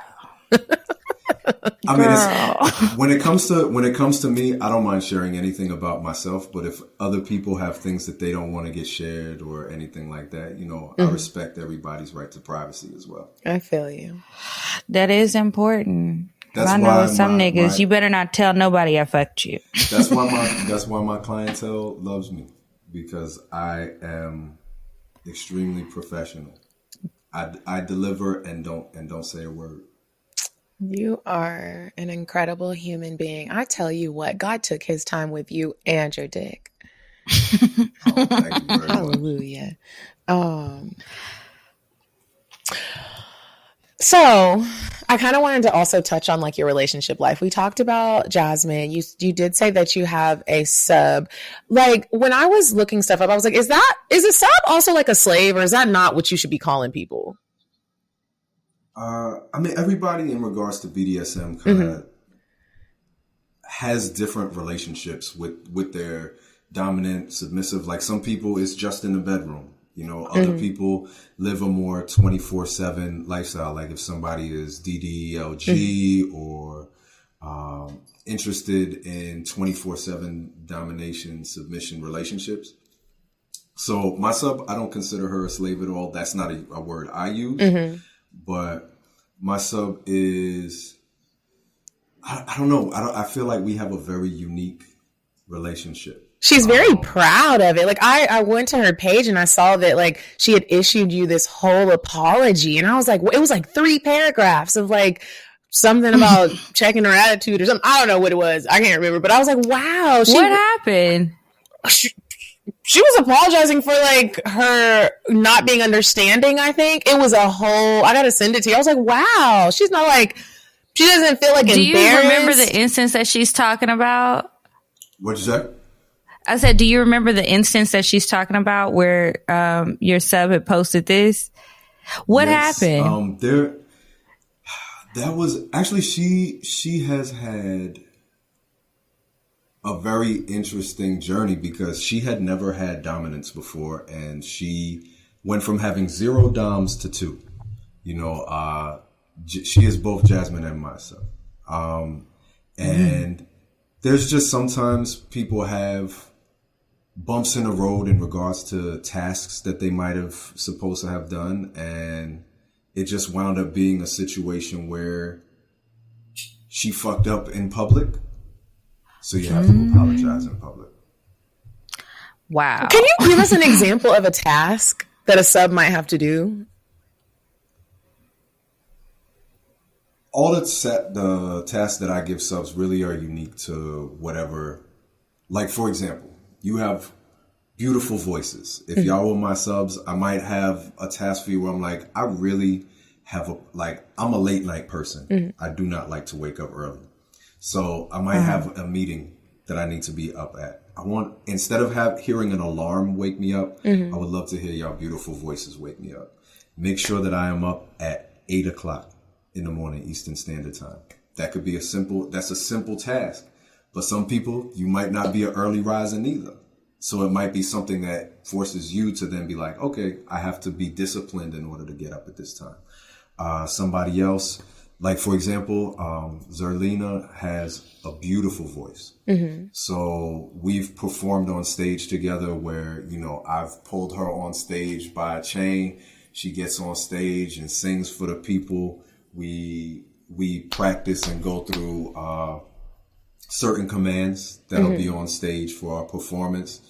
I mean, when it comes to me, I don't mind sharing anything about myself. But if other people have things that they don't want to get shared or anything like that, I respect everybody's right to privacy as well. I feel you. That is important. I know some niggas, you better not tell nobody I fucked you. That's why my clientele loves me, because I am extremely professional. I deliver and don't say a word. You are an incredible human being. I tell you what, God took his time with you and your dick. Thank you very much. Hallelujah. So I kind of wanted to also touch on like your relationship life. We talked about Jasmine. You did say that you have a sub. Like, when I was looking stuff up, I was like, is a sub also like a slave, or is that not what you should be calling people? I mean, everybody in regards to BDSM kind of has different relationships with their dominant, submissive. Like, some people, it's just in the bedroom. Other people live a more 24/7 lifestyle. Like, if somebody is DDLG or interested in 24/7 domination, submission relationships. So my sub, I don't consider her a slave at all. That's not a word I use. But my sub is, I don't know. I feel like we have a very unique relationship. She's very proud of it. Like, I went to her page and I saw that like she had issued you this whole apology, and I was like, it was like 3 paragraphs of like something about checking her attitude or something. I don't know what it was. I can't remember, but I was like, wow. What happened? She was apologizing for like her not being understanding. I think it was a whole, I got to send it to you. I was like, wow. She's not like, she doesn't feel like embarrassed. Do you remember the instance that she's talking about? What'd you say? I said, do you remember the instance that she's talking about where your sub had posted this? What happened? That was actually, she has had a very interesting journey, because she had never had dominance before, and she went from having 0 doms to 2. She is both Jasmine and myself. And there's just sometimes people have bumps in the road in regards to tasks that they might have supposed to have done. And it just wound up being a situation where she fucked up in public. So you have to apologize in public. Wow. Can you give us an example of a task that a sub might have to do? All the tasks that I give subs really are unique to whatever. Like, for example, you have beautiful voices. If y'all were my subs, I might have a task for you where I'm like, I really have I'm a late night person. I do not like to wake up early. So I might have a meeting that I need to be up at. Instead of hearing an alarm wake me up, I would love to hear y'all beautiful voices wake me up. Make sure that I am up at 8 o'clock in the morning, Eastern Standard Time. That's a simple task. But some people, you might not be an early riser neither. So it might be something that forces you to then be like, okay, I have to be disciplined in order to get up at this time. Somebody else, like, for example, Zerlina has a beautiful voice. So we've performed on stage together where, I've pulled her on stage by a chain. She gets on stage and sings for the people. We practice and go through certain commands that'll be on stage for our performance.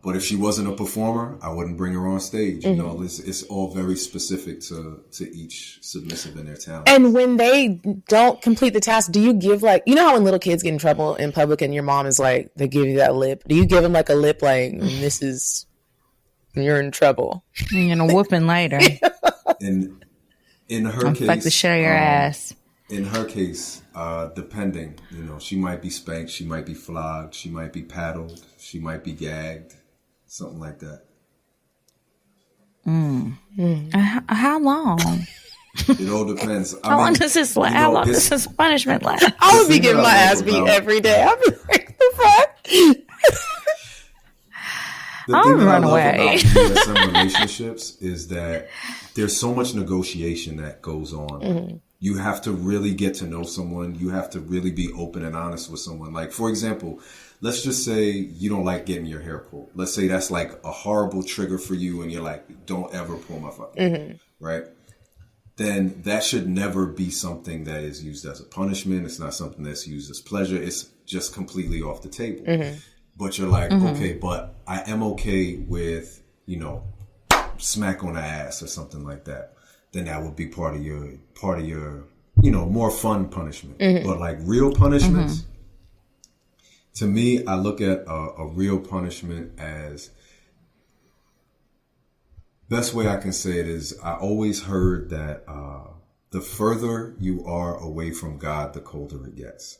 But if she wasn't a performer, I wouldn't bring her on stage. It's all very specific to each submissive and their talent. And when they don't complete the task, do you give how when little kids get in trouble in public and your mom is like, they give you that lip? Do you give them like a lip like, you're in trouble? You're going to whooping later. In her case, fuck the shit out of your ass. In her case, depending, she might be spanked, she might be flogged, she might be paddled, she might be gagged, something like that. How long? It all depends. How long does this last? How long does this punishment last? I would be getting my ass beat every day. I'd be like, the fuck? The thing that I love about BDSM relationships is that there's so much negotiation that goes on. You have to really get to know someone. You have to really be open and honest with someone. Like, for example, let's just say you don't like getting your hair pulled. Let's say that's like a horrible trigger for you and you're like, don't ever pull my fucking hair, right? Then that should never be something that is used as a punishment. It's not something that's used as pleasure. It's just completely off the table. But you're like, okay, but I am okay with, smack on the ass or something like that. Then that would be part of your, more fun punishment. But like real punishments, to me, I look at a real punishment as, best way I can say it is, I always heard that the further you are away from God, the colder it gets.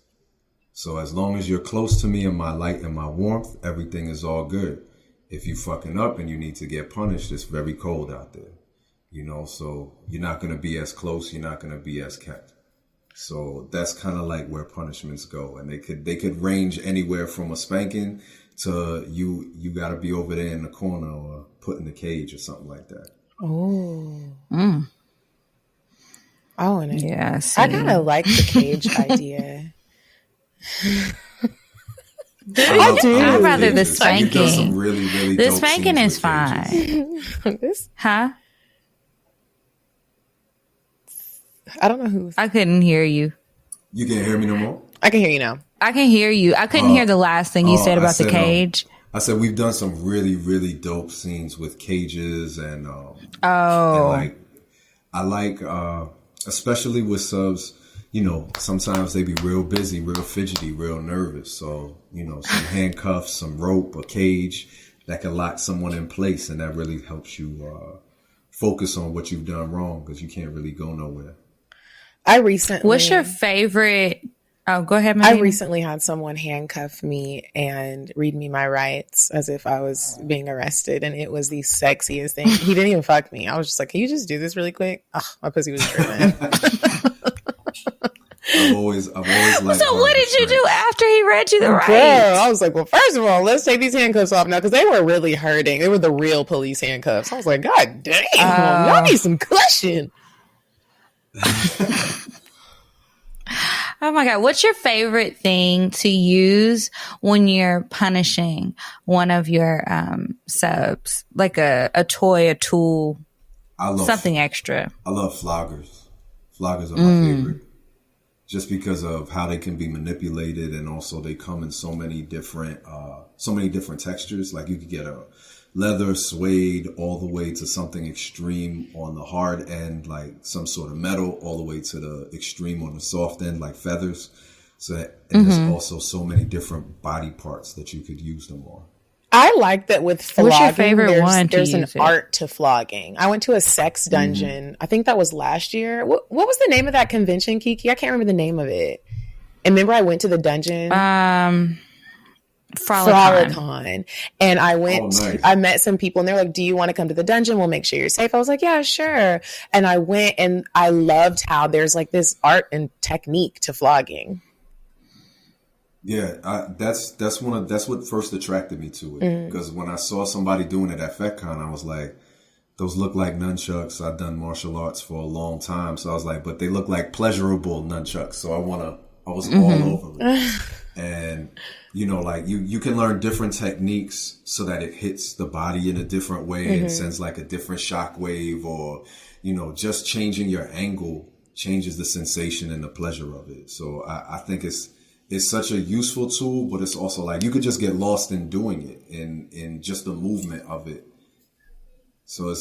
So as long as you're close to me and my light and my warmth, everything is all good. If you fucking up and you need to get punished, it's very cold out there. So you're not going to be as close. You're not going to be as kept. So that's kind of like where punishments go. And they could range anywhere from a spanking to you got to be over there in the corner or put in the cage or something like that. Oh, yes. I kind of like the cage idea. I do. I'd rather the spanking. Really the spanking is fine. Huh? I don't know who. I couldn't hear you. You can't hear me no more? I can hear you now. I can hear you. I couldn't hear the last thing you said about the cage. I said we've done some really, really dope scenes with cages and and I like especially with subs, sometimes they be real busy, real fidgety, real nervous. So, some handcuffs, some rope, a cage that can lock someone in place, and that really helps you focus on what you've done wrong because you can't really go nowhere. What's your favorite? Oh, go ahead, Maddie. I recently had someone handcuff me and read me my rights as if I was being arrested, and it was the sexiest thing. He didn't even fuck me. I was just like, "Can you just do this really quick?" Oh, my pussy was dripping. I've always liked. So what did you do after he read you the rights? I was like, well, first of all, let's take these handcuffs off now because they were really hurting. They were the real police handcuffs. I was like, God damn, y'all need some cushion. Oh my God. What's your favorite thing to use when you're punishing one of your subs? Like a toy, a tool, something extra. I love floggers. Floggers are my favorite. Just because of how they can be manipulated, and also they come in so many different textures. Like you could get a leather, suede, all the way to something extreme on the hard end, like some sort of metal, all the way to the extreme on the soft end, like feathers. There's also so many different body parts that you could use them on. I like that with flogging. What's your favorite one? There's an art to flogging. I went to a sex dungeon. I think that was last year. What was the name of that convention, Kiki? I can't remember the name of it. And remember, I went to the dungeon. Frolicon. And I went. I met some people, and they're like, "Do you want to come to the dungeon? We'll make sure you're safe." I was like, "Yeah, sure." And I went, and I loved how there's like this art and technique to flogging. Yeah, that's what first attracted me to it. Because when I saw somebody doing it at FetCon, I was like, those look like nunchucks. I've done martial arts for a long time, so I was like, but they look like pleasurable nunchucks. So I was all over it. And like you can learn different techniques so that it hits the body in a different way and sends like a different shock wave, or just changing your angle changes the sensation and the pleasure of it. So I think it's such a useful tool, but it's also like you could just get lost in doing it, in just the movement of it. So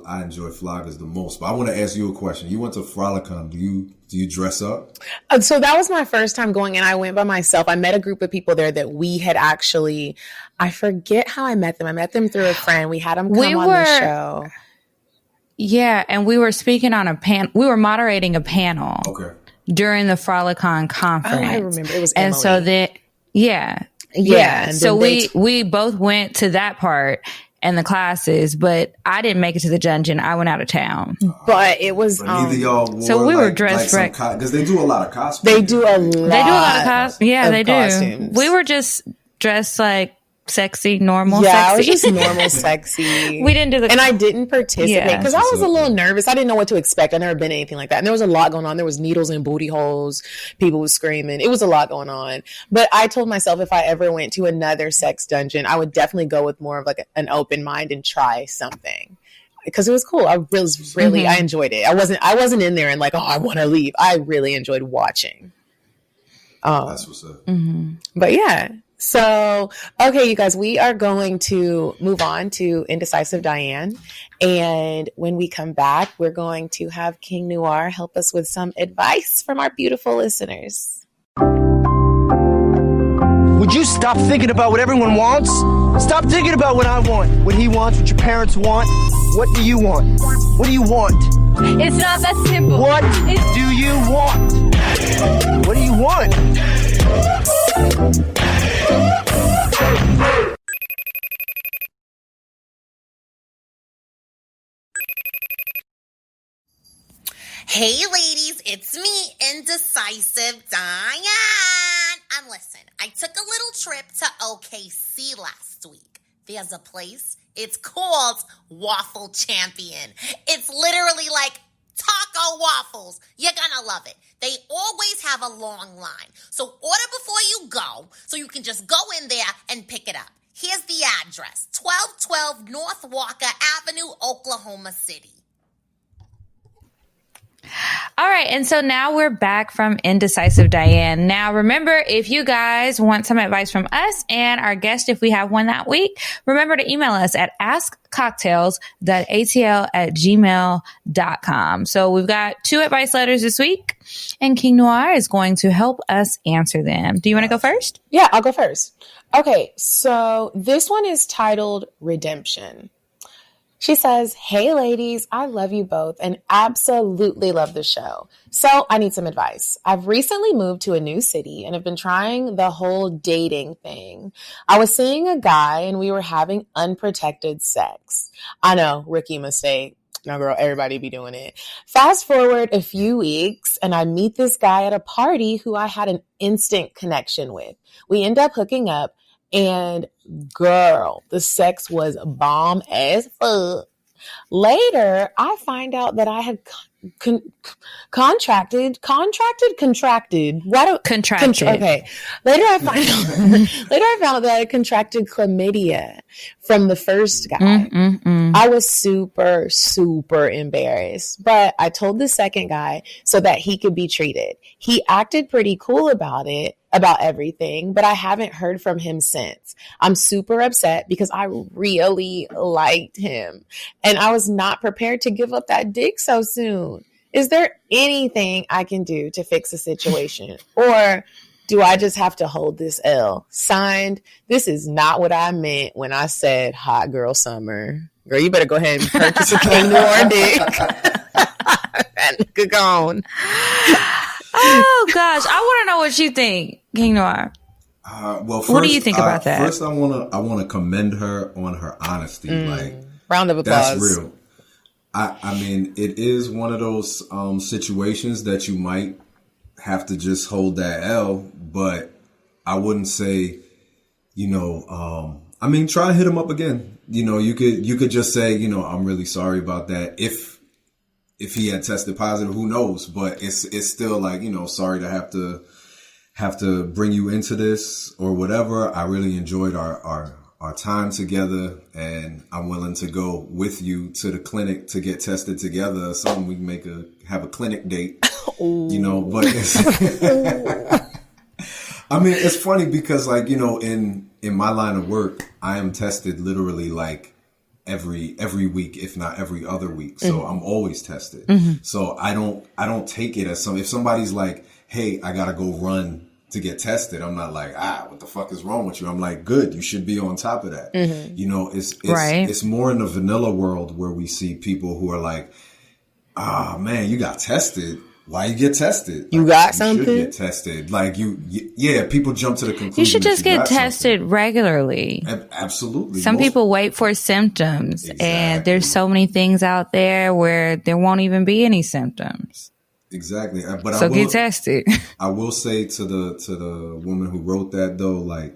I enjoy floggers the most. But I want to ask you a question. You went to Frolicon. Do you dress up? So that was my first time going, and I went by myself. I met a group of people there that we had actually, I forget how I met them. I met them through a friend. We had them come on the show. Yeah, and we were speaking on a panel. We were moderating a panel. Okay. During the Frolicon conference. Oh, I remember. It was Emily. And so that, yeah. And so we both went to that part and the classes, but I didn't make it to the dungeon. I went out of town. But it was, neither y'all wore, so we were dressed right. Because they do a lot of cosplay. They do a lot of costumes. Yeah, they costumes. do. We were just dressed like sexy, normal, sexy. I was just normal, sexy. We didn't do and I didn't participate because I was a little nervous. I didn't know what to expect. I've never been anything like that. And there was a lot going on. There was needles in booty holes. People were screaming. It was a lot going on. But I told myself if I ever went to another sex dungeon, I would definitely go with more of like an open mind and try something. Because it was cool. I was really, I enjoyed it. I wasn't in there and like, oh, I want to leave. I really enjoyed watching. That's what's up. But yeah. So, okay, you guys, we are going to move on to Indecisive Diane. And when we come back, we're going to have King Noire help us with some advice from our beautiful listeners. Would you stop thinking about what everyone wants? Stop thinking about what I want, what he wants, what your parents want. What do you want? What do you want? It's not that simple. What do you want? What do you want? Hey ladies, it's me, Indecisive Diane. And listen, I took a little trip to OKC last week. There's a place, it's called Waffle Champion. It's literally like taco waffles. You're gonna love it. They always have a long line. So order before you go, so you can just go in there and pick it up. Here's the address, 1212 North Walker Avenue, Oklahoma City. All right. And so now we're back from Indecisive Diane. Now, remember, if you guys want some advice from us and our guest, if we have one that week, remember to email us at askcocktails.atl@gmail.com. So we've got 2 advice letters this week, and King Noire is going to help us answer them. Do you want to go first? Yeah, I'll go first. Okay. So this one is titled Redemption. She says, hey ladies, I love you both and absolutely love the show. So I need some advice. I've recently moved to a new city and have been trying the whole dating thing. I was seeing a guy and we were having unprotected sex. I know, rookie mistake. No, girl, everybody be doing it. Fast forward a few weeks and I meet this guy at a party who I had an instant connection with. We end up hooking up. And girl, the sex was bomb as fuck. Later, I find out that I had contracted. Okay. Later, I find out that I contracted chlamydia from the first guy. I was super, super embarrassed, but I told the second guy so that he could be treated. He acted pretty cool about it, about everything, but I haven't heard from him since. I'm super upset because I really liked him and I was not prepared to give up that dick so soon. Is there anything I can do to fix the situation? Or do I just have to hold this L? Signed, this is not what I meant when I said hot girl summer. Girl, you better go ahead and purchase a King Noire dick. That nigga gone. Oh, gosh. I want to know what you think, King Noire. Well, first, what do you think about that? First, I wanna commend her on her honesty. Like, round of applause. That's real. I mean, it is one of those situations that you might have to just hold that L, but I wouldn't say, I mean, try to hit him up again. You could just say, I'm really sorry about that. If he had tested positive, who knows? But it's still like, sorry to have to bring you into this or whatever. I really enjoyed our time together, and I'm willing to go with you to the clinic to get tested together or something. We can have a clinic date, but it's, I mean, it's funny because like, in my line of work, I am tested literally like every week, if not every other week. So I'm always tested. So I don't take it as if somebody's like, hey, I gotta go run to get tested. I'm not like, what the fuck is wrong with you? I'm like, good, you should be on top of that. It's more in the vanilla world where we see people who are like, man, you got tested. Why you get tested? You got something? You should get tested. Like people jump to the conclusion. You should just get tested regularly. Absolutely. Some people wait for symptoms, and there's so many things out there where there won't even be any symptoms. Exactly. But so get tested. I will say to the woman who wrote that though, like,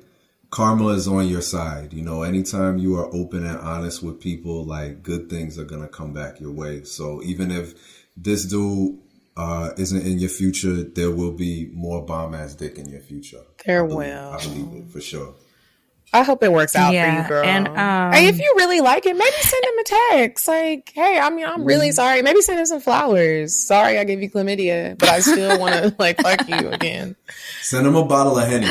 karma is on your side. Anytime you are open and honest with people, like, good things are going to come back your way. So even if this dude isn't in your future, there will be more bomb ass dick in your future. There will. I believe it for sure. I hope it works out for you, girl. And hey, if you really like it, maybe send him a text. Like, hey, I'm really sorry. Maybe send him some flowers. Sorry I gave you chlamydia, but I still want to fuck you again. Send him a bottle of Henny.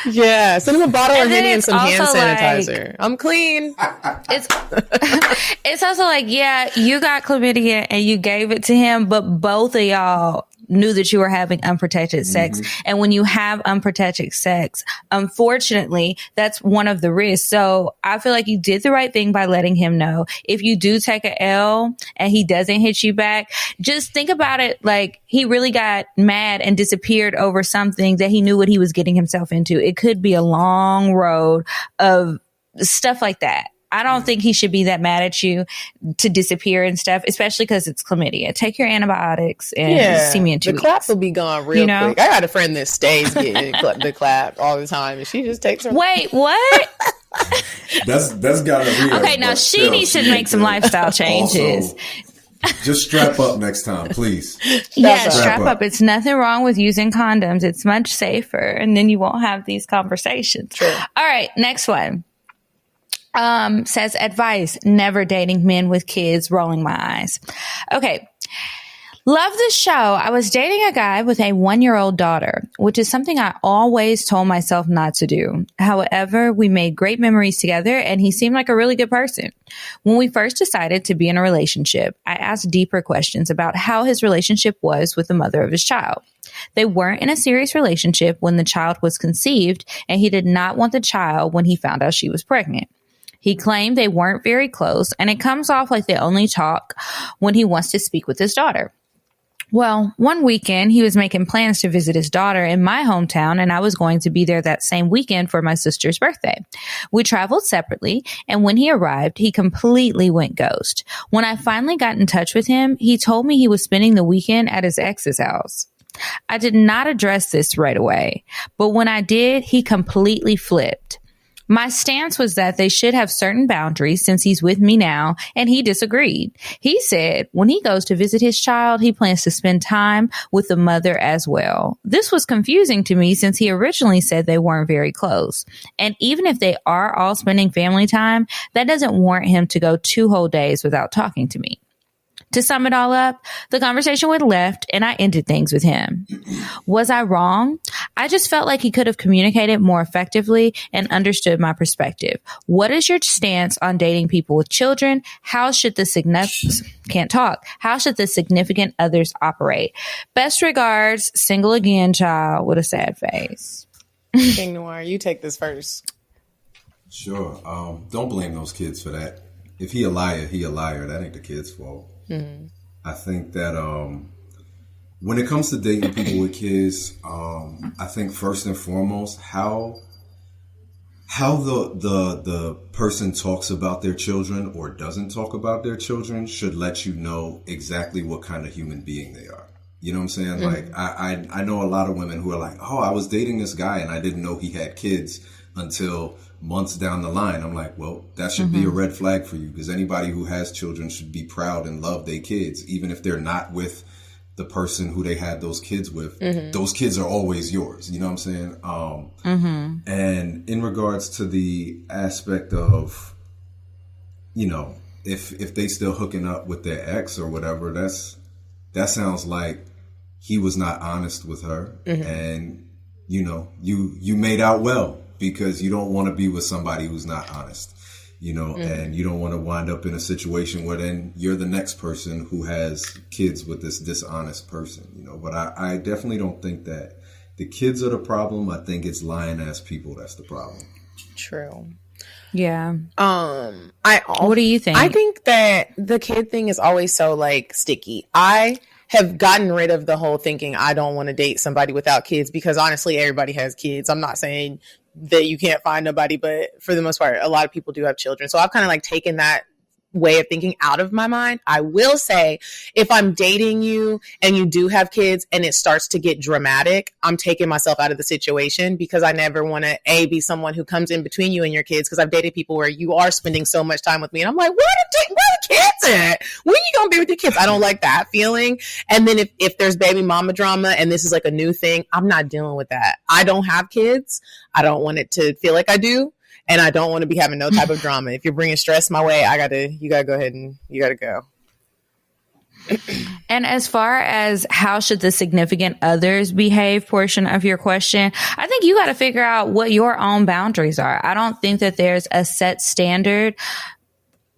Yeah, send him a bottle of Henny and some hand sanitizer. Like, I'm clean. It's also like, yeah, you got chlamydia and you gave it to him, but both of y'all knew that you were having unprotected sex. And when you have unprotected sex, unfortunately, that's one of the risks. So I feel like you did the right thing by letting him know. If you do take a L and he doesn't hit you back, just think about it like he really got mad and disappeared over something that he knew what he was getting himself into. It could be a long road of stuff like that. I don't think he should be that mad at you to disappear and stuff, especially because it's chlamydia. Take your antibiotics and see me in 2 weeks. The claps will be gone real quick. I got a friend that stays getting the clap all the time, and she just takes her. Wait, what? That's gotta be okay. Now she needs to make some lifestyle changes. Also, just strap up next time, please. Yeah, strap up. It's nothing wrong with using condoms. It's much safer, and then you won't have these conversations. True. All right, next one. Says advice, never dating men with kids, rolling my eyes. Okay. Love the show. I was dating a guy with a 1-year-old daughter, which is something I always told myself not to do. However, we made great memories together and he seemed like a really good person. When we first decided to be in a relationship, I asked deeper questions about how his relationship was with the mother of his child. They weren't in a serious relationship when the child was conceived, and he did not want the child when he found out she was pregnant. He claimed they weren't very close, and it comes off like they only talk when he wants to speak with his daughter. Well, one weekend, he was making plans to visit his daughter in my hometown, and I was going to be there that same weekend for my sister's birthday. We traveled separately, and when he arrived, he completely went ghost. When I finally got in touch with him, he told me he was spending the weekend at his ex's house. I did not address this right away, but when I did, he completely flipped. My stance was that they should have certain boundaries since he's with me now, and he disagreed. He said when he goes to visit his child, he plans to spend time with the mother as well. This was confusing to me since he originally said they weren't very close. And even if they are all spending family time, that doesn't warrant him to go 2 whole days without talking to me. To sum it all up, the conversation went left and I ended things with him. Was I wrong? I just felt like he could have communicated more effectively and understood my perspective. What is your stance on dating people with children? How should the significant others operate? Best regards, single again child with a sad face. King Noire, you take this first. Sure. Don't blame those kids for that. If he a liar, he a liar. That ain't the kid's fault. Mm-hmm. I think that when it comes to dating people with kids, I think first and foremost, how the person talks about their children or doesn't talk about their children should let you know exactly what kind of human being they are. You know what I'm saying? Mm-hmm. Like I know a lot of women who are like, oh, I was dating this guy and I didn't know he had kids until months down the line. I'm like, well, that should be a red flag for you, because anybody who has children should be proud and love their kids, even if they're not with the person who they had those kids with. Those kids are always yours. You know what I'm saying? And in regards to the aspect of, you know, if they still hooking up with their ex or whatever, that sounds like he was not honest with her. And, you know, you made out well, because you don't want to be with somebody who's not honest, you know, and you don't want to wind up in a situation where then you're the next person who has kids with this dishonest person, you know. But I definitely don't think that the kids are the problem. I think it's lying ass people that's the problem. True. Yeah. What do you think? I think that the kid thing is always so like sticky. I have gotten rid of the whole thinking I don't want to date somebody without kids, because honestly, everybody has kids. I'm not saying that you can't find nobody, but for the most part, a lot of people do have children. So I've kind of like taken that way of thinking out of my mind. I will say, if I'm dating you and you do have kids and it starts to get dramatic, I'm taking myself out of the situation, because I never want to be someone who comes in between you and your kids, because I've dated people where you are spending so much time with me and I'm like, where are the kids at? When are you gonna be with your kids? I don't like that feeling. And then if there's baby mama drama and this is like a new thing, I'm not dealing with that. I don't have kids. I don't want it to feel like I do. And I don't want to be having no type of drama. If you're bringing stress my way, you gotta go ahead and you gotta go. And as far as how should the significant others behave portion of your question, I think you got to figure out what your own boundaries are. I don't think that there's a set standard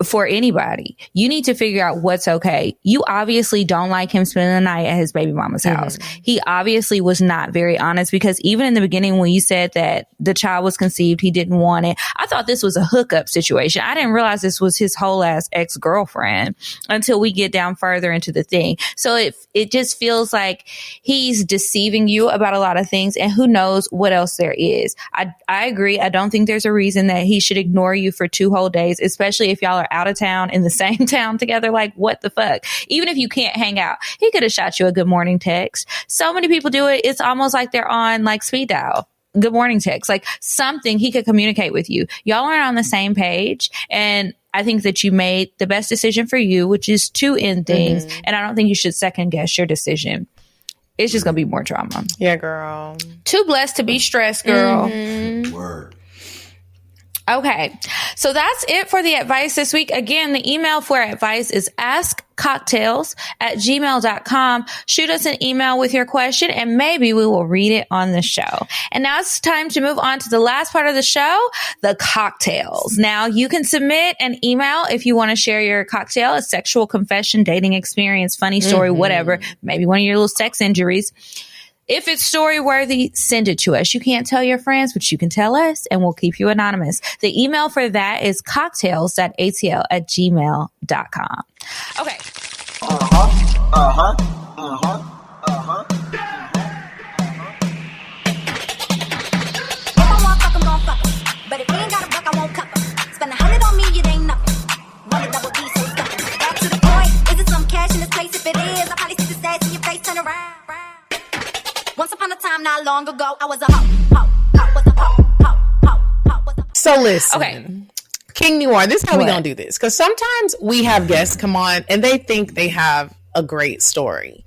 for anybody. You need to figure out what's okay. You obviously don't like him spending the night at his baby mama's house. He obviously was not very honest, because even in the beginning when you said that the child was conceived, he didn't want it. I thought this was a hookup situation. I didn't realize this was his whole ass ex-girlfriend until we get down further into the thing. So it just feels like he's deceiving you about a lot of things, and who knows what else there is. I agree. I don't think there's a reason that he should ignore you for 2 whole days, especially if y'all are out of town in the same town together. Like, what the fuck? Even if you can't hang out, he could have shot you a good morning text. So many people do it. It's almost like they're on like speed dial. Good morning text, like something he could communicate with you. Y'all aren't on the same page. And I think that you made the best decision for you, which is to end things. And I don't think you should second guess your decision. It's just going to be more drama. Yeah, girl. Too blessed to be stressed, girl. Word. Okay, so that's it for the advice this week. Again, the email for advice is askcocktails@gmail.com. Shoot us an email with your question and maybe we will read it on the show. And now it's time to move on to the last part of the show, the cocktails. Now you can submit an email if you want to share your cocktail, a sexual confession, dating experience, funny story, whatever, maybe one of your little sex injuries. If it's story worthy, send it to us. You can't tell your friends, but you can tell us and we'll keep you anonymous. The email for that is cocktails.atl@gmail.com. Okay. If I want fuck, I'm gon' fuck 'em. But if he ain't got a buck, I won't cuff 'em. Spend 100 on me, it ain't nothing. Run a double D, so stuck 'em. Back to the point, is it some cash in this place? If it is, I'll probably see the stats in your face, turn around. Once upon a time, not long ago, I was a hoe, was a hoe, was a So listen. Okay. King Noire, this is how we're going to do this. Because sometimes we have guests come on and they think they have a great story.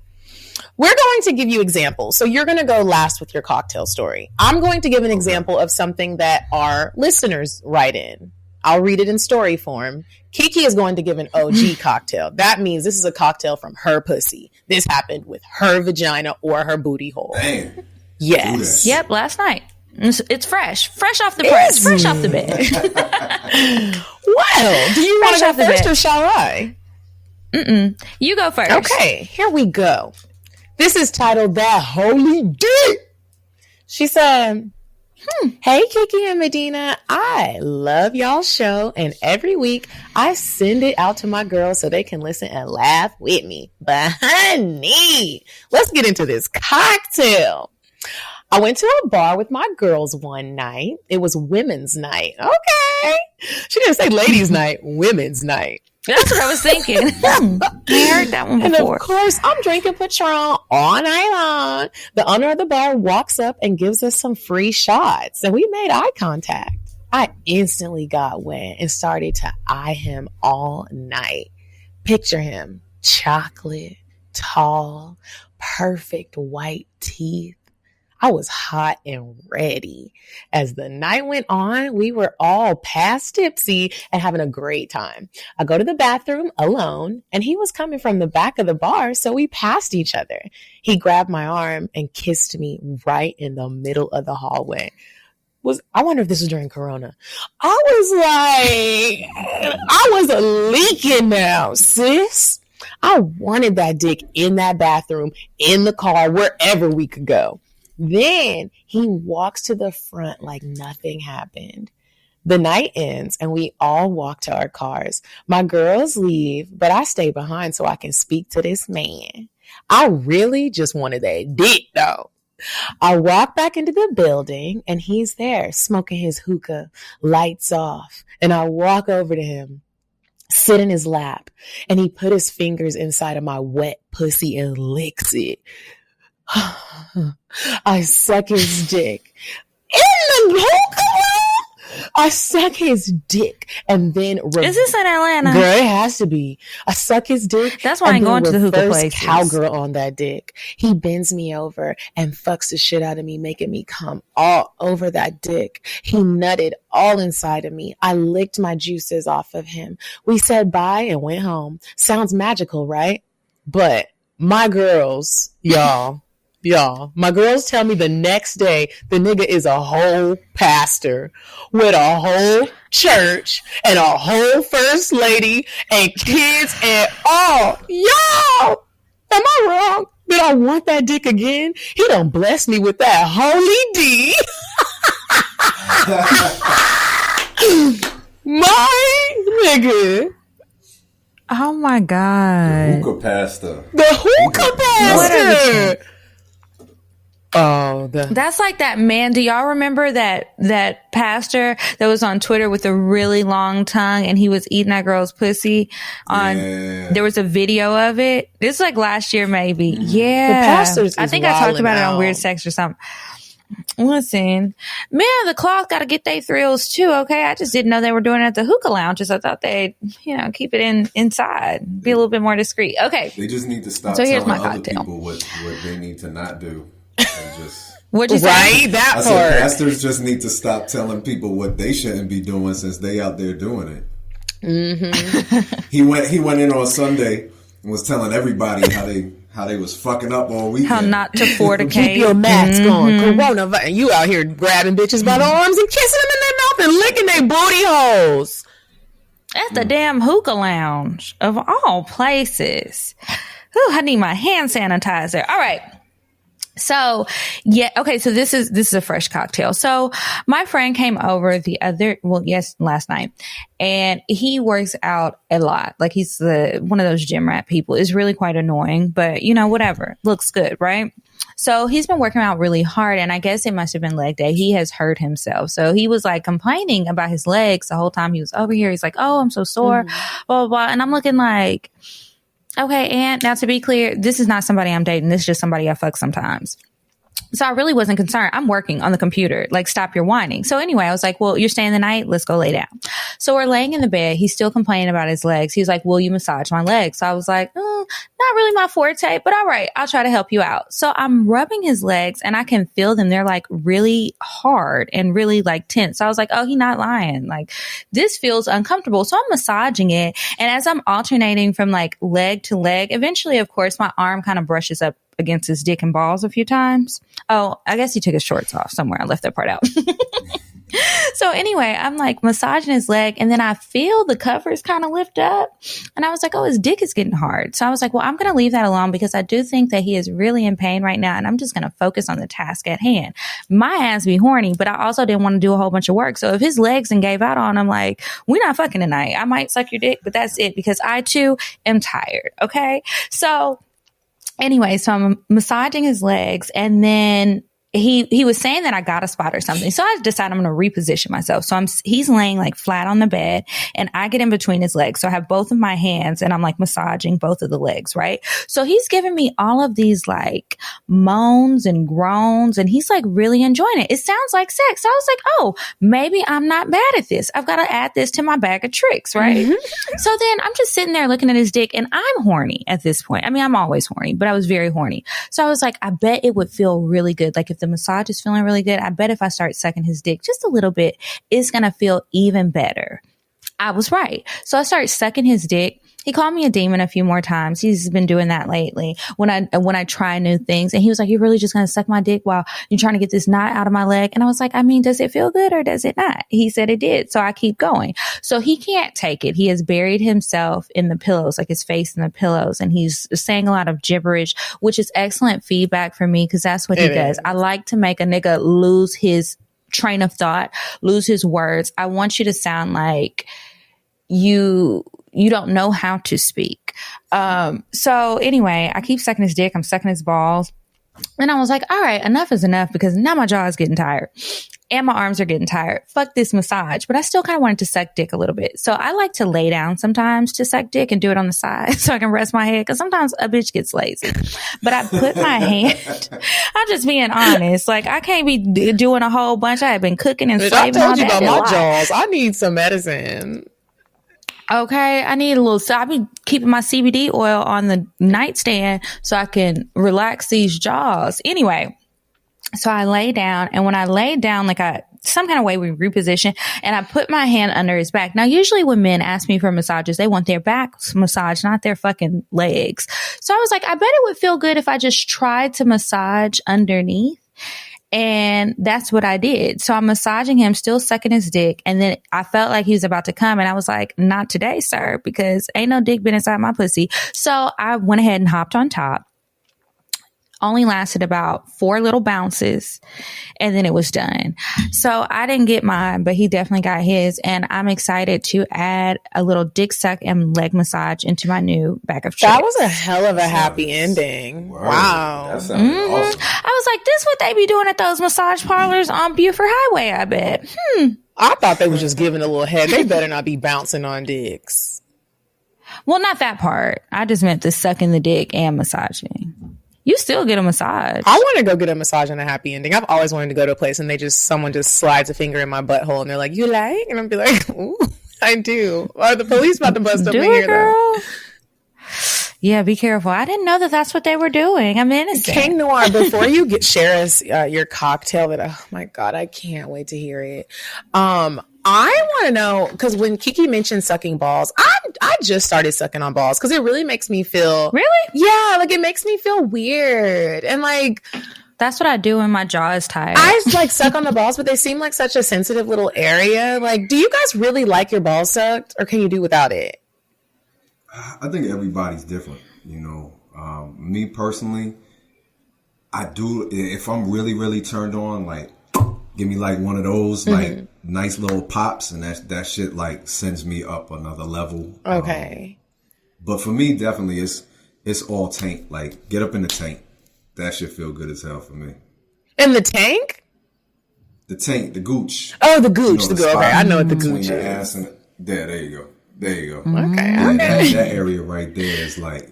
We're going to give you examples. So you're going to go last with your cocktail story. I'm going to give an example of something that our listeners write in. I'll read it in story form. Kiki is going to give an OG cocktail. That means this is a cocktail from her pussy. This happened with her vagina or her booty hole. Damn. Yes. Yep, last night. It's fresh off the press, fresh off the bed. Well, do you want to go first or shall I? You go first. Okay, here we go. This is titled That Holy Dick. She said, Hey, Kiki and Medina, I love y'all's show, and every week I send it out to my girls so they can listen and laugh with me. But honey, let's get into this cocktail. I went to a bar with my girls one night. It was women's night. Okay. She didn't say ladies' night, women's night. That's what I was thinking. I heard that one before. And of course, I'm drinking Patron all night long. The owner of the bar walks up and gives us some free shots. And we made eye contact. I instantly got wet and started to eye him all night. Picture him, chocolate, tall, perfect white teeth. I was hot and ready. As the night went on, we were all past tipsy and having a great time. I go to the bathroom alone, and he was coming from the back of the bar, so we passed each other. He grabbed my arm and kissed me right in the middle of the hallway. I wonder if this was during Corona. I was leaking now, sis. I wanted that dick in that bathroom, in the car, wherever we could go. Then he walks to the front like nothing happened. The night ends and we all walk to our cars. My girls leave, but I stay behind so I can speak to this man. I really just wanted that dick though. I walk back into the building and he's there smoking his hookah, lights off. And I walk over to him, sit in his lap, and he put his fingers inside of my wet pussy and licks it. I suck his dick. In the hookah room? I suck his dick and then... Is this in Atlanta? Girl, it has to be. I suck his dick. That's why I'm going to the hookah place. Cowgirl on that dick. He bends me over and fucks the shit out of me, making me come all over that dick. He nutted all inside of me. I licked my juices off of him. We said bye and went home. Sounds magical, right? But my girls, y'all, my girls tell me the next day the nigga is a whole pastor with a whole church and a whole first lady and kids and all. Y'all, am I wrong? Did I want that dick again? He done blessed me with that holy D. My nigga. Oh my God. The hookah pastor. The hookah pastor. Oh, that's like that man. Do y'all remember that pastor that was on Twitter with a really long tongue and he was eating that girl's pussy there was a video of it. This is like last year, maybe. Yeah. The pastors I think I talked about it on Weird Sex or something. Listen, men of the cloth got to get their thrills too. Okay. I just didn't know they were doing it at the hookah lounges. I thought they'd, keep it inside, be a little bit more discreet. Okay. They just need to stop telling other people what they need to not do. What'd you say? Right, that part. Said pastors just need to stop telling people what they shouldn't be doing since they out there doing it. Mm-hmm. He went in on Sunday and was telling everybody how they was fucking up all weekend. How not to fornicate. Keep your mask on. Coronavirus. You out here grabbing bitches by the arms and kissing them in their mouth and licking their booty holes. At the damn hookah lounge of all places. Ooh, I need my hand sanitizer. All right. So, yeah, okay, so this is a fresh cocktail. So my friend came over last night, and he works out a lot. Like he's one of those gym rat people. It's really quite annoying, but whatever. Looks good, right? So he's been working out really hard, and I guess it must have been leg day. He has hurt himself. So he was like complaining about his legs the whole time he was over here. He's like, oh, I'm so sore, blah, blah, blah. And I'm looking like, okay, and now to be clear, this is not somebody I'm dating. This is just somebody I fuck sometimes. So I really wasn't concerned. I'm working on the computer. Like, stop your whining. So anyway, I was like, well, you're staying the night. Let's go lay down. So we're laying in the bed. He's still complaining about his legs. He was like, will you massage my legs? So I was like, not really my forte, but all right, I'll try to help you out. So I'm rubbing his legs and I can feel them. They're like really hard and really like tense. So I was like, oh, he's not lying. Like, this feels uncomfortable. So I'm massaging it. And as I'm alternating from like leg to leg, eventually, of course, my arm kind of brushes up against his dick and balls a few times. Oh, I guess he took his shorts off somewhere. I left that part out. So anyway, I'm like massaging his leg and then I feel the covers kind of lift up and I was like, oh, his dick is getting hard. So I was like, well, I'm going to leave that alone because I do think that he is really in pain right now and I'm just going to focus on the task at hand. My ass be horny, but I also didn't want to do a whole bunch of work. So if his legs and gave out on him, like, we're not fucking tonight. I might suck your dick, but that's it because I too am tired. Okay. So anyway, so I'm massaging his legs and then he was saying that I got a spot or something. So I decided I'm going to reposition myself. So he's laying like flat on the bed and I get in between his legs. So I have both of my hands and I'm like massaging both of the legs. Right. So he's giving me all of these like moans and groans and he's like really enjoying it. It sounds like sex. So I was like, oh, maybe I'm not bad at this. I've got to add this to my bag of tricks. Right. So then I'm just sitting there looking at his dick and I'm horny at this point. I mean, I'm always horny, but I was very horny. So I was like, I bet it would feel really good. Like if the massage is feeling really good, I bet if I start sucking his dick just a little bit, it's going to feel even better. I was right. So I started sucking his dick. He called me a demon a few more times. He's been doing that lately when I try new things. And he was like, you're really just going to suck my dick while you're trying to get this knot out of my leg? And I was like, I mean, does it feel good or does it not? He said it did. So I keep going. So he can't take it. He has buried himself in the pillows, like his face in the pillows. And he's saying a lot of gibberish, which is excellent feedback for me because that's what he does. I like to make a nigga lose his train of thought, lose his words. I want you to sound like you don't know how to speak. So anyway, I keep sucking his dick. I'm sucking his balls. And I was like, all right, enough is enough because now my jaw is getting tired and my arms are getting tired. Fuck this massage. But I still kind of wanted to suck dick a little bit. So I like to lay down sometimes to suck dick and do it on the side so I can rest my head because sometimes a bitch gets lazy. But I put my hand, I'm just being honest. Like I can't be doing a whole bunch. I have been cooking and slaving all I told you that. about my jaws. I need some medicine. Okay, I need a little, so I be keeping my CBD oil on the nightstand so I can relax these jaws. Anyway, so I lay down and when I lay down, like some kind of way we reposition and I put my hand under his back. Now, usually when men ask me for massages, they want their back massage, not their fucking legs. So I was like, I bet it would feel good if I just tried to massage underneath. And that's what I did. So I'm massaging him, still sucking his dick. And then I felt like he was about to come. And I was like, not today, sir, because ain't no dick been inside my pussy. So I went ahead and hopped on top. Only lasted about 4 little bounces and then it was done. So I didn't get mine, but he definitely got his. And I'm excited to add a little dick suck and leg massage into my new bag of tricks. That was a hell of a happy ending. Wow. That sounds awesome. I was like, this what they be doing at those massage parlors on Buford Highway, I bet. I thought they was just giving a little head. They better not be bouncing on dicks. Well, not that part. I just meant the sucking the dick and massaging. You still get a massage. I want to go get a massage and a happy ending. I've always wanted to go to a place and someone just slides a finger in my butthole and they're like, you like? And I'll be like, ooh, I do. Or the police about to bust up in here, girl. Yeah, be careful. I didn't know that that's what they were doing. I'm innocent. King Noire, before you share us your cocktail, oh my God, I can't wait to hear it. I want to know, because when Kiki mentioned sucking balls, I just started sucking on balls because it really makes me feel... Really? Yeah, like it makes me feel weird. And like... That's what I do when my jaw is tired. I like suck on the balls, but they seem like such a sensitive little area. Like, do you guys really like your balls sucked or can you do without it? I think everybody's different, you know. Me personally, I do, if I'm really, really turned on, like, give me like one of those, like, nice little pops, and that shit, like, sends me up another level. Okay. But for me, definitely, it's all tank. Like, get up in the tank. That shit feel good as hell for me. In the tank? The tank, the gooch. Oh, the gooch. You know, the gooch. Okay, I know what the gooch is. Ass and there you go. There you go. Okay. Yeah, that area right there is like,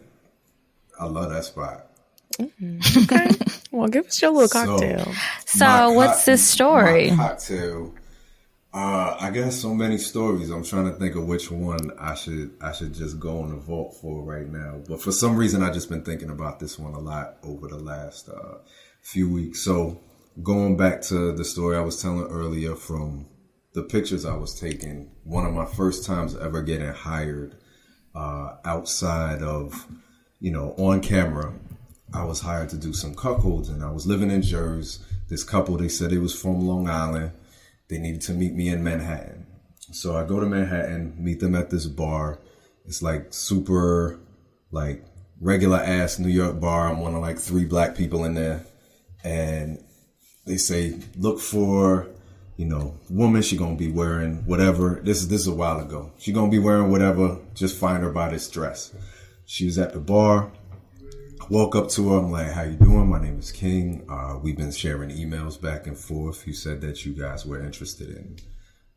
I love that spot. Okay. Well, give us your little cocktail. So what's this story? My cocktail. I got so many stories. I'm trying to think of which one I should just go in the vault for right now. But for some reason, I just been thinking about this one a lot over the last few weeks. So going back to the story I was telling earlier from the pictures I was taking, one of my first times ever getting hired outside of, on camera, I was hired to do some cuckolds, and I was living in Jersey. This couple, they said they was from Long Island. They needed to meet me in Manhattan. So I go to Manhattan, meet them at this bar. It's like super, like regular ass New York bar. I'm one of like 3 black people in there. And they say, look for, woman, she gonna be wearing whatever. This is a while ago. She gonna be wearing whatever. Just find her by this dress. She was at the bar. Walk up to her. I'm like, how you doing? My name is King. We've been sharing emails back and forth. You said that you guys were interested in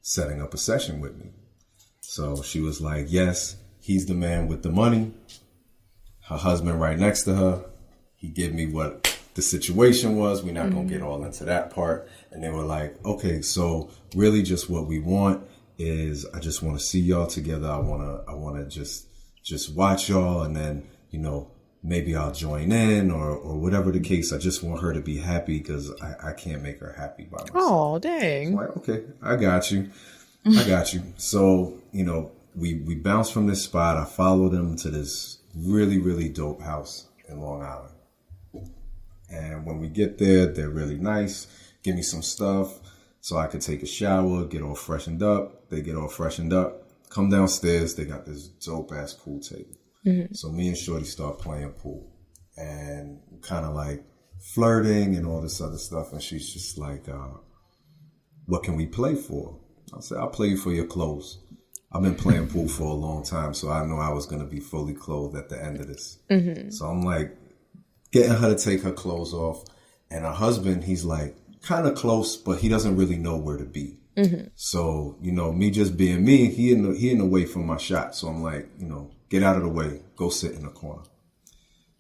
setting up a session with me. So she was like, yes, he's the man with the money. Her husband right next to her. He gave me what the situation was. We're not going to get all into that part. And they were like, okay, so really just what we want is I just want to see y'all together. I want to just watch y'all, and then, maybe I'll join in or whatever the case. I just want her to be happy because I can't make her happy by myself. Oh, dang. Like, okay, I got you. So, we bounced from this spot. I followed them to this really, really dope house in Long Island. And when we get there, they're really nice. Give me some stuff so I could take a shower, get all freshened up. They get all freshened up. Come downstairs. They got this dope ass pool table. Mm-hmm. So me and Shorty start playing pool and kind of like flirting and all this other stuff. And she's just like, what can we play for? I said, I'll play you for your clothes. I've been playing pool for a long time, so I know I was going to be fully clothed at the end of this. Mm-hmm. So I'm like getting her to take her clothes off. And her husband, he's like kind of close, but he doesn't really know where to be. Mm-hmm. So, me just being me, he in the way from my shot. So I'm like, get out of the way. Go sit in the corner.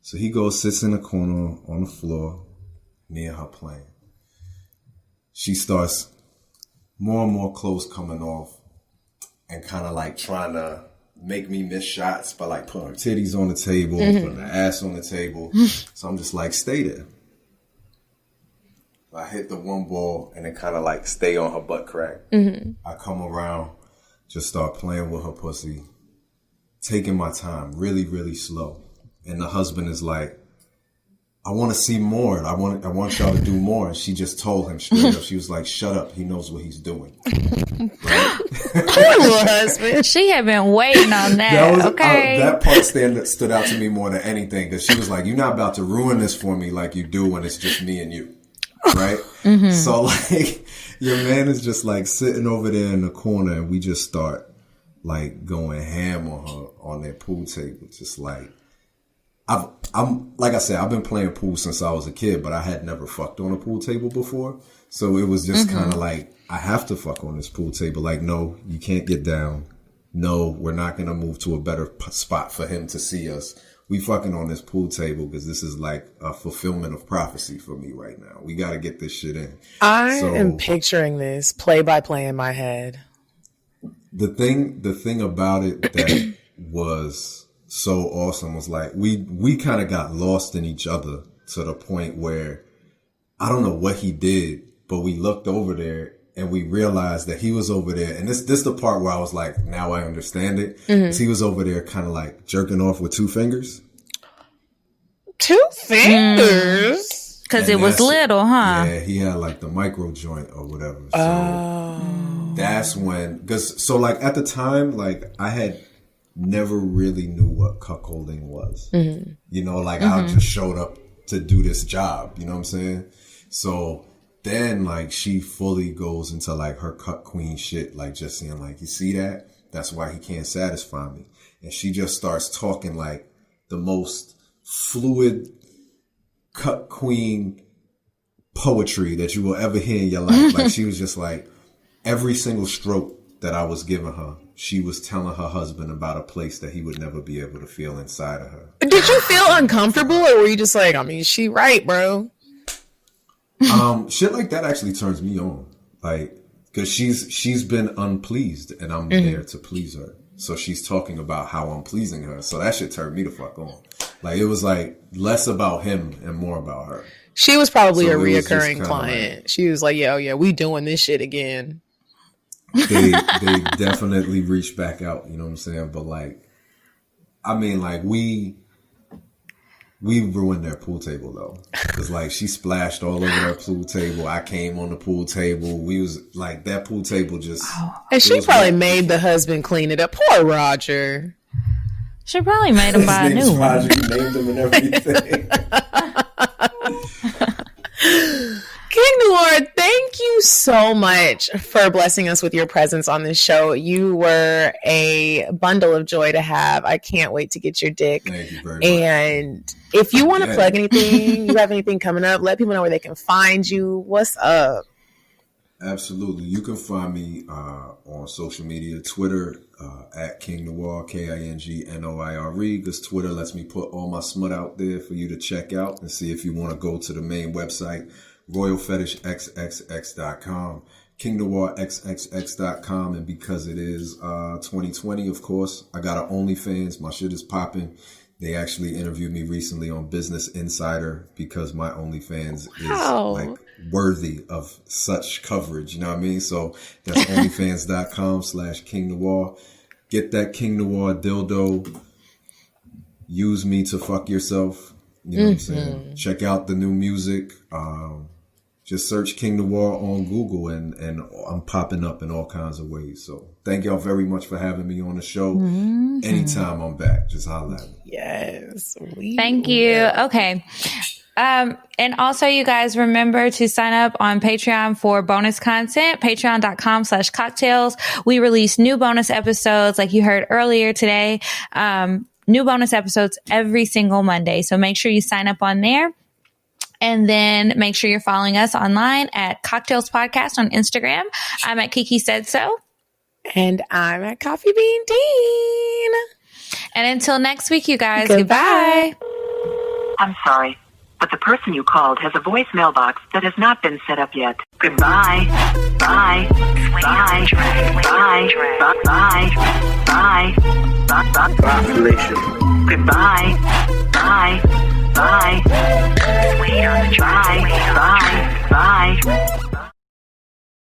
So he goes, sits in the corner on the floor, me and her playing. She starts more and more clothes coming off and kind of like trying to make me miss shots by like putting her titties on the table, putting her ass on the table. So I'm just like, stay there. I hit the one ball and then kind of like stay on her butt crack. Mm-hmm. I come around, just start playing with her pussy, taking my time, really, really slow. And the husband is like, I want to see more. I want y'all to do more. And she just told him straight up. She was like, shut up. He knows what he's doing. Right? Poor husband. She had been waiting on that. Okay. That part stood out to me more than anything. Because she was like, you're not about to ruin this for me like you do when it's just me and you. Right? Mm-hmm. So like your man is just like sitting over there in the corner and we just start like going ham on her on that pool table. Just like I'm like I said, I've been playing pool since I was a kid, but I had never fucked on a pool table before. So it was just kind of like, I have to fuck on this pool table. Like, no, you can't get down. No, we're not going to move to a better spot for him to see us. We fucking on this pool table because this is like a fulfillment of prophecy for me right now. We got to get this shit in. I am picturing this play by play in my head. The thing about it that was so awesome was like we kind of got lost in each other to the point where I don't know what he did, but we looked over there and we realized that he was over there. And this the part where I was like, now I understand it. Mm-hmm. He was over there kind of like jerking off with 2 fingers. 2 fingers? Because it was little, huh? Yeah, he had like the micro joint or whatever. So that's when, so like at the time, like I had never really knew what cuckolding was. Mm-hmm. Like I just showed up to do this job. You know what I'm saying? So then like she fully goes into like her cut queen shit, like just saying like, you see that? That's why he can't satisfy me. And she just starts talking like the most fluid cut queen poetry that you will ever hear in your life. Like she was just like every single stroke that I was giving her, she was telling her husband about a place that he would never be able to feel inside of her. Did you feel uncomfortable, or were you just like, I mean, she right, bro? Shit like that actually turns me on. Like, because she's been unpleased, and I'm there to please her. So she's talking about how I'm pleasing her. So that shit turned me the fuck on. Like, it was like less about him and more about her. She was probably a reoccurring client. Like, she was like, yeah, we doing this shit again. They definitely reached back out, you know what I'm saying? But like, I mean, like we ruined their pool table though. Cause like she splashed all over their pool table. I came on the pool table. We was like, that pool table just. And she probably made the husband clean it up. Poor Roger. She probably made him buy a new one. Roger, you named him and everything. King Noire, thank you so much for blessing us with your presence on this show. You were a bundle of joy to have. I can't wait to get your dick. Thank you very much. And if you want to plug anything, you have anything coming up, let people know where they can find you. What's up? Absolutely. You can find me on social media, Twitter, at King Noire, KingNoire, because Twitter lets me put all my smut out there for you to check out and see if you want to go to the main website, RoyalFetishXXX.com, KingNoireXXX.com, and because it is 2020, of course, I got an OnlyFans. My shit is popping. They actually interviewed me recently on Business Insider because my OnlyFans is like worthy of such coverage. You know what I mean? So that's OnlyFans.com/King Noire. Get that King Noire dildo. Use me to fuck yourself. You know what I'm saying? Check out the new music. Just search King Noire on Google and I'm popping up in all kinds of ways. So thank y'all very much for having me on the show. Anytime I'm back, just holla at me. Yes. Thank you. Okay. And also, you guys remember to sign up on Patreon for bonus content, patreon.com/cocktails. We release new bonus episodes like you heard earlier today. New bonus episodes every single Monday. So make sure you sign up on there. And then make sure you're following us online at Cocktails Podcast on Instagram. I'm at Kiki Said So. And I'm at Coffee Bean Dean. And until next week, you guys, goodbye. I'm sorry, but the person you called has a voicemail box that has not been set up yet. Goodbye. Bye. Bye. Bye. Bye. Bye. Bye. Population. Goodbye. Bye. Bye. Bye. Bye. Bye.